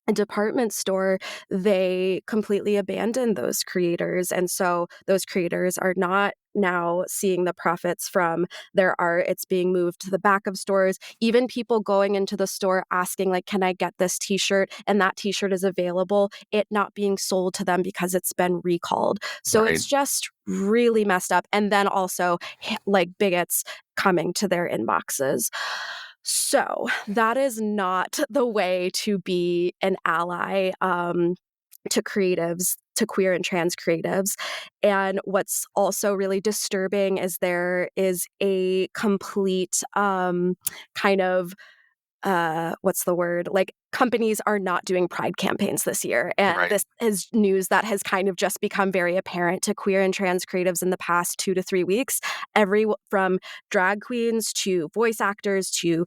a department store, they completely abandoned those creators. And so those creators are not now seeing the profits from their art. It's being moved to the back of stores. Even people going into the store asking, like, can I get this t-shirt? And that t-shirt is available, it not being sold to them because it's been recalled. So Right. it's just really messed up. And then also like bigots coming to their inboxes. So that is not the way to be an ally to creatives, to queer and trans creatives. And what's also really disturbing is there is a complete kind of what's the word? Like, companies are not doing Pride campaigns this year. And Right. this is news that has kind of just become very apparent to queer and trans creatives in the past 2 to 3 weeks. From drag queens to voice actors to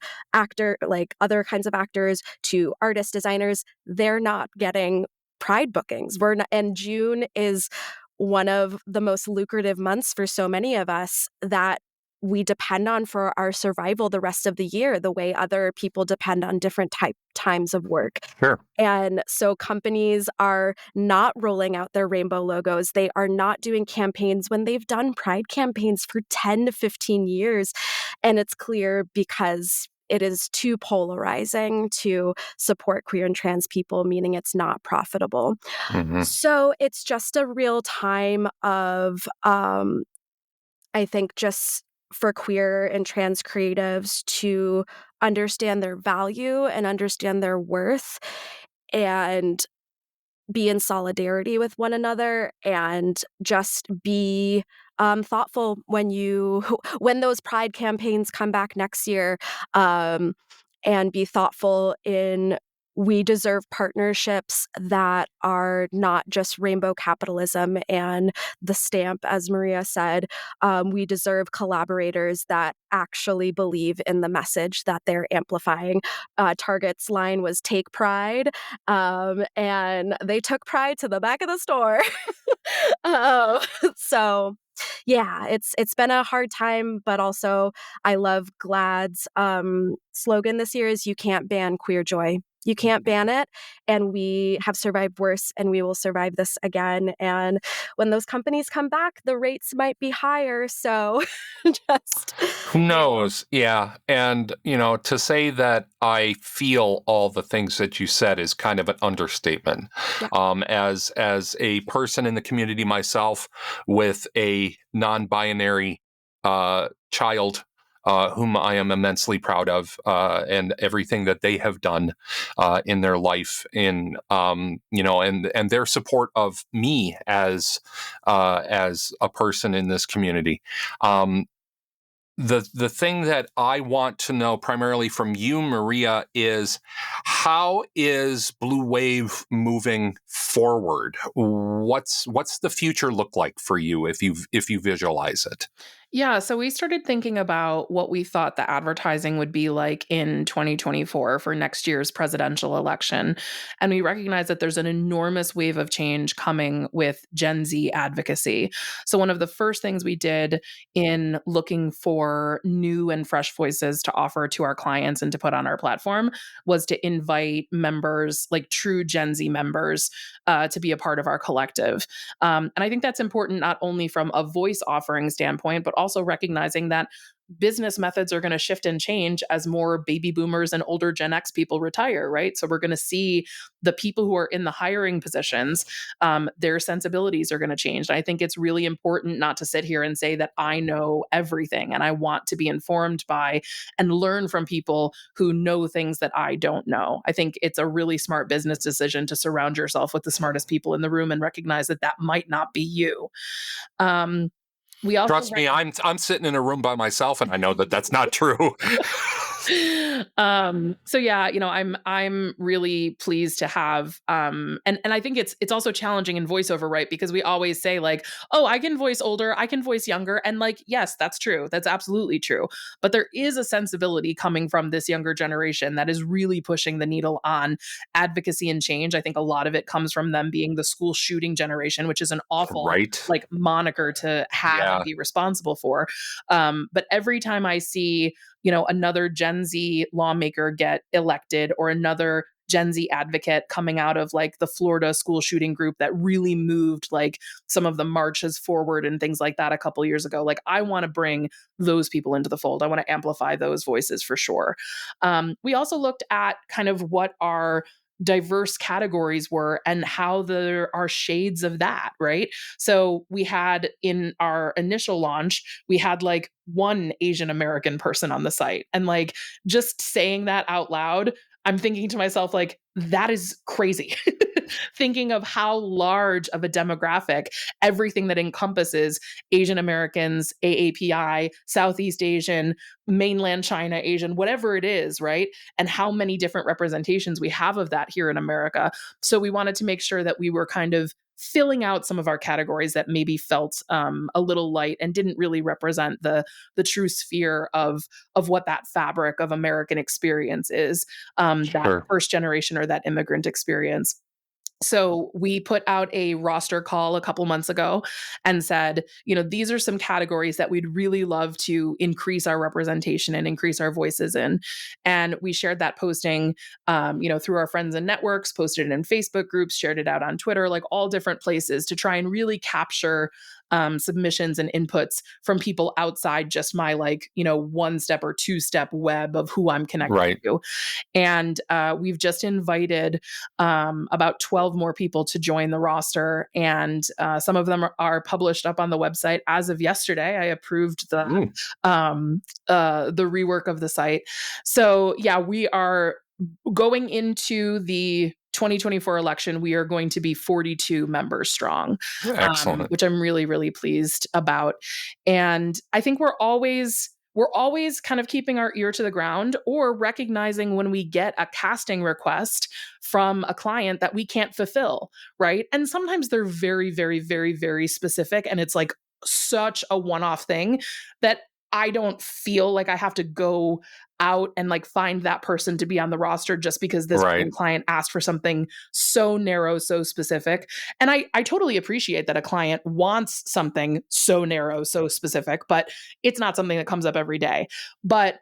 like other kinds of actors to artist designers, they're not getting Pride bookings. And June is one of the most lucrative months for so many of us that we depend on for our survival the rest of the year, the way other people depend on different times of work. Sure. And so companies are not rolling out their rainbow logos. They are not doing campaigns when they've done Pride campaigns for 10 to 15 years. And it's clear because it is too polarizing to support queer and trans people, meaning it's not profitable. Mm-hmm. So it's just a real time of, I think, just for queer and trans creatives to understand their value and understand their worth and be in solidarity with one another and just be thoughtful when those Pride campaigns come back next year, and be thoughtful in we deserve partnerships that are not just rainbow capitalism and the stamp, as Maria said. We deserve collaborators that actually believe in the message that they're amplifying. Target's line was "Take Pride," and they took Pride to the back of the store. So yeah, it's been a hard time, but also I love GLAAD's slogan this year is "You can't ban queer joy." You can't ban it, and we have survived worse, and we will survive this again. And when those companies come back, the rates might be higher. So just Who knows? Yeah. And, to say that I feel all the things that you said is kind of an understatement. Yeah. As a person in the community myself with a non-binary child, whom I am immensely proud of, and everything that they have done in their life, and their support of me as a person in this community. The thing that I want to know primarily from you, Maria, is how is Blue Wave moving forward? What's the future look like for you if you visualize it? Yeah, so we started thinking about what we thought the advertising would be like in 2024 for next year's presidential election. And we recognize that there's an enormous wave of change coming with Gen Z advocacy. So one of the first things we did in looking for new and fresh voices to offer to our clients and to put on our platform was to invite members, like true Gen Z members, to be a part of our collective. And I think that's important not only from a voice offering standpoint, but also recognizing that business methods are going to shift and change as more baby boomers and older Gen X people retire, right? So we're going to see the people who are in the hiring positions, their sensibilities are going to change. And I think it's really important not to sit here and say that I know everything, and I want to be informed by and learn from people who know things that I don't know. I think it's a really smart business decision to surround yourself with the smartest people in the room and recognize that that might not be you. We also Trust me, I'm sitting in a room by myself, and I know that that's not true. So yeah, I'm really pleased to have and I think it's also challenging in voiceover, right? Because we always say like, oh, I can voice older, I can voice younger. And like, yes, that's true. That's absolutely true. But there is a sensibility coming from this younger generation that is really pushing the needle on advocacy and change. I think a lot of it comes from them being the school shooting generation, which is an awful Right. like moniker to have Yeah. and be responsible for. But every time I see another Gen Z lawmaker get elected or another Gen Z advocate coming out of like the Florida school shooting group that really moved like some of the marches forward and things like that a couple years ago. Like I want to bring those people into the fold. I want to amplify those voices for sure. We also looked at kind of what our diverse categories were and how there are shades of that, right? So we had in our initial launch, we had like one Asian American person on the site. And like just saying that out loud, I'm thinking to myself, like, that is crazy. Thinking of how large of a demographic everything that encompasses Asian Americans, AAPI, Southeast Asian, mainland China Asian, whatever it is, right? And how many different representations we have of that here in America. So we wanted to make sure that we were kind of filling out some of our categories that maybe felt a little light and didn't really represent the true sphere of what that fabric of American experience is, that Sure. first generation or that immigrant experience. So we put out a roster call a couple months ago and said, these are some categories that we'd really love to increase our representation and increase our voices in. And we shared that posting, through our friends and networks, posted it in Facebook groups, shared it out on Twitter, like all different places to try and really capture submissions and inputs from people outside just my one step or two step web of who I'm connected Right. to. And we've just invited about 12 more people to join the roster. And some of them are published up on the website. As of yesterday, I approved the rework of the site. So yeah, we are going into the 2024 election, we are going to be 42 members strong, Excellent. which I'm really, really pleased about. And I think we're always kind of keeping our ear to the ground or recognizing when we get a casting request from a client that we can't fulfill, right? And sometimes they're very, very, very, very specific. And it's like such a one-off thing that I don't feel like I have to go out and like find that person to be on the roster just because this Right. one client asked for something so narrow, so specific. And I totally appreciate that a client wants something so narrow, so specific, but it's not something that comes up every day. But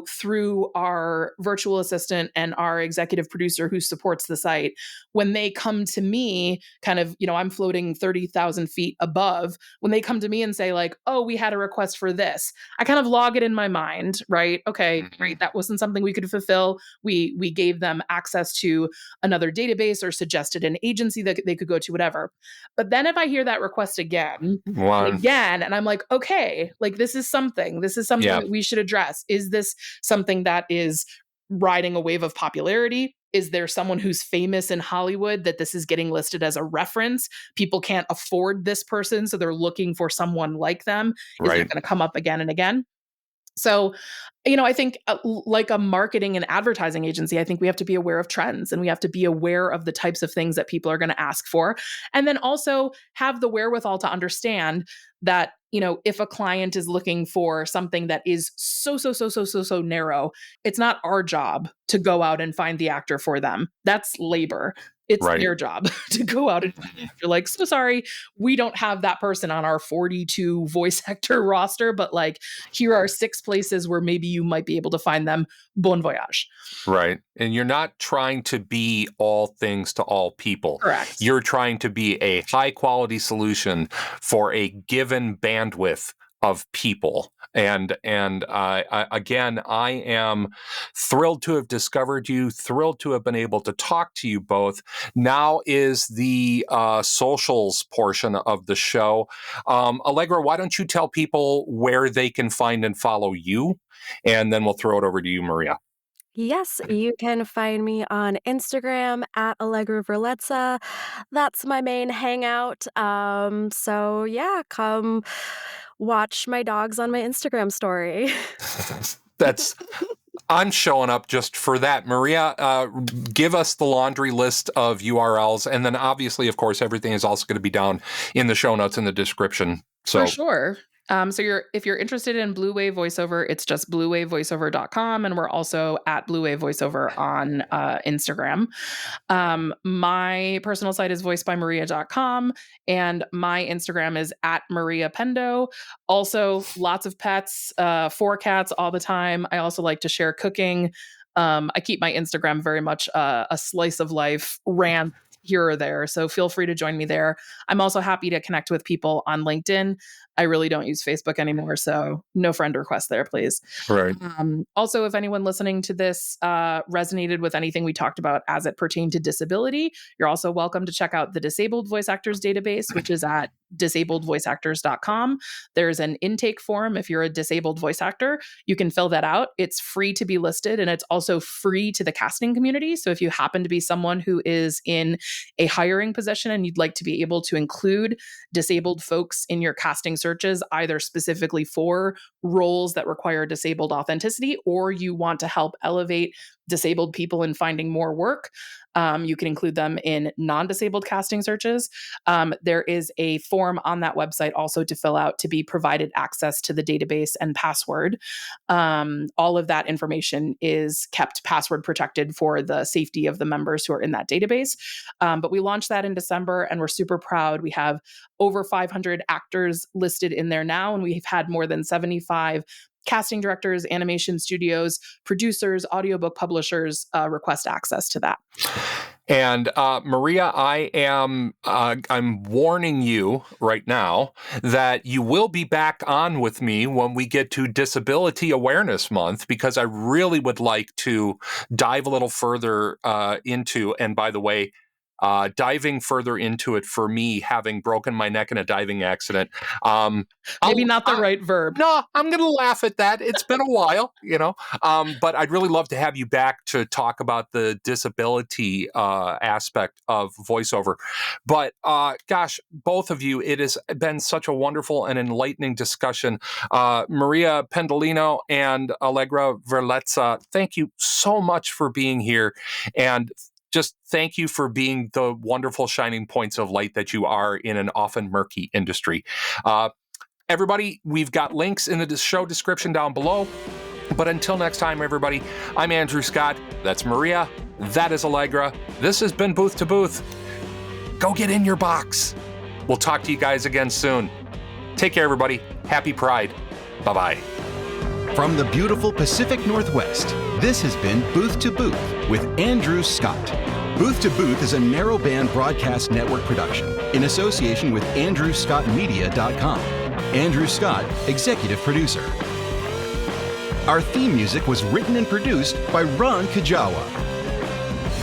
through our virtual assistant and our executive producer who supports the site, when they come to me, kind of, I'm floating 30,000 feet above, when they come to me and say like, oh, we had a request for this, I kind of log it in my mind, right? Okay, great. That wasn't something we could fulfill. We gave them access to another database or suggested an agency that they could go to, whatever. But then if I hear that request again, and I'm like, okay, like this is something Yeah. that we should address. Is this something that is riding a wave of popularity? Is there someone who's famous in Hollywood that this is getting listed as a reference? People can't afford this person, so they're looking for someone like them. Is that Right. going to come up again and again? So, I think like a marketing and advertising agency, I think we have to be aware of trends and we have to be aware of the types of things that people are going to ask for. And then also have the wherewithal to understand that, if a client is looking for something that is so narrow, it's not our job to go out and find the actor for them. That's labor. It's Right. their job to go out and you're like, so sorry, we don't have that person on our 42 voice actor roster, but like, here are 6 places where maybe you might be able to find them. Bon voyage. Right. And you're not trying to be all things to all people. Correct. You're trying to be a high quality solution for a given bandwidth of people. And again, I am thrilled to have discovered you, thrilled to have been able to talk to you both. Now is the socials portion of the show. Allegra, why don't you tell people where they can find and follow you? And then we'll throw it over to you, Maria. Yes, you can find me on Instagram at Allegra Verlezza. That's my main hangout. So yeah, come watch my dogs on my Instagram story. That's I'm showing up just for that. Maria, give us the laundry list of URLs. And then obviously, of course, everything is also going to be down in the show notes in the description. So For sure. If you're interested in Blue Wave voiceover, it's just bluewavevoiceover.com, and we're also at Blue Wave Voiceover on Instagram. My personal site is voicedbymaria.com, and my Instagram is at Maria Pendo. Also, lots of pets, 4 cats all the time. I also like to share cooking. I keep my Instagram very much a slice of life rant here or there. So feel free to join me there. I'm also happy to connect with people on LinkedIn. I really don't use Facebook anymore, so no friend requests there, please. right. Also, if anyone listening to this resonated with anything we talked about as it pertained to disability, you're also welcome to check out the Disabled Voice Actors database, which is at disabledvoiceactors.com. There's an intake form if you're a disabled voice actor. You can fill that out. It's free to be listed, and it's also free to the casting community. So if you happen to be someone who is in a hiring position and you'd like to be able to include disabled folks in your casting searches, either specifically for roles that require disabled authenticity, or you want to help elevate disabled people in finding more work, you can include them in non-disabled casting searches. There is a form on that website also to fill out to be provided access to the database and password. All of that information is kept password protected for the safety of the members who are in that database. But we launched that in December, and we're super proud. We have over 500 actors listed in there now, and we've had more than 75 casting directors, animation studios, producers, audiobook publishers request access to that. And Maria, I'm warning you right now that you will be back on with me when we get to Disability Awareness Month, because I really would like to dive a little further into, and by the way, diving further into it for me, having broken my neck in a diving accident. Maybe not the right verb. No, I'm going to laugh at that. It's been a while, but I'd really love to have you back to talk about the disability aspect of voiceover. But gosh, both of you, it has been such a wonderful and enlightening discussion. Maria Pendolino and Allegra Verlezza, thank you so much for being here. And just thank you for being the wonderful shining points of light that you are in an often murky industry. Everybody, we've got links in the show description down below. But until next time, everybody, I'm Andrew Scott. That's Maria. That is Allegra. This has been Booth to Booth. Go get in your box. We'll talk to you guys again soon. Take care, everybody. Happy Pride. Bye-bye. From the beautiful Pacific Northwest, this has been Booth to Booth with Andrew Scott. Booth to Booth is a narrowband broadcast network production in association with AndrewScottMedia.com. Andrew Scott, executive producer. Our theme music was written and produced by Ron Kajawa.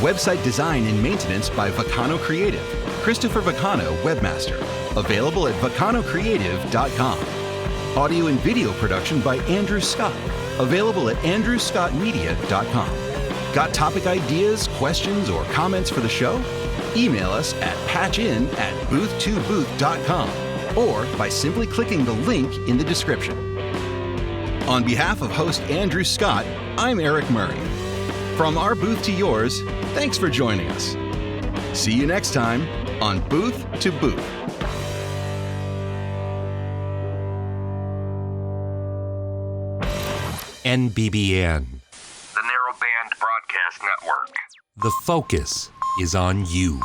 Website design and maintenance by Vacano Creative. Christopher Vacano, webmaster. Available at VacanoCreative.com. Audio and video production by Andrew Scott. Available at AndrewScottMedia.com. Got topic ideas, questions, or comments for the show? Email us at patchin@booth2booth.com or by simply clicking the link in the description. On behalf of host Andrew Scott, I'm Eric Murray. From our booth to yours, thanks for joining us. See you next time on Booth to Booth. NBBN. The Narrowband Broadcast Network. The focus is on you.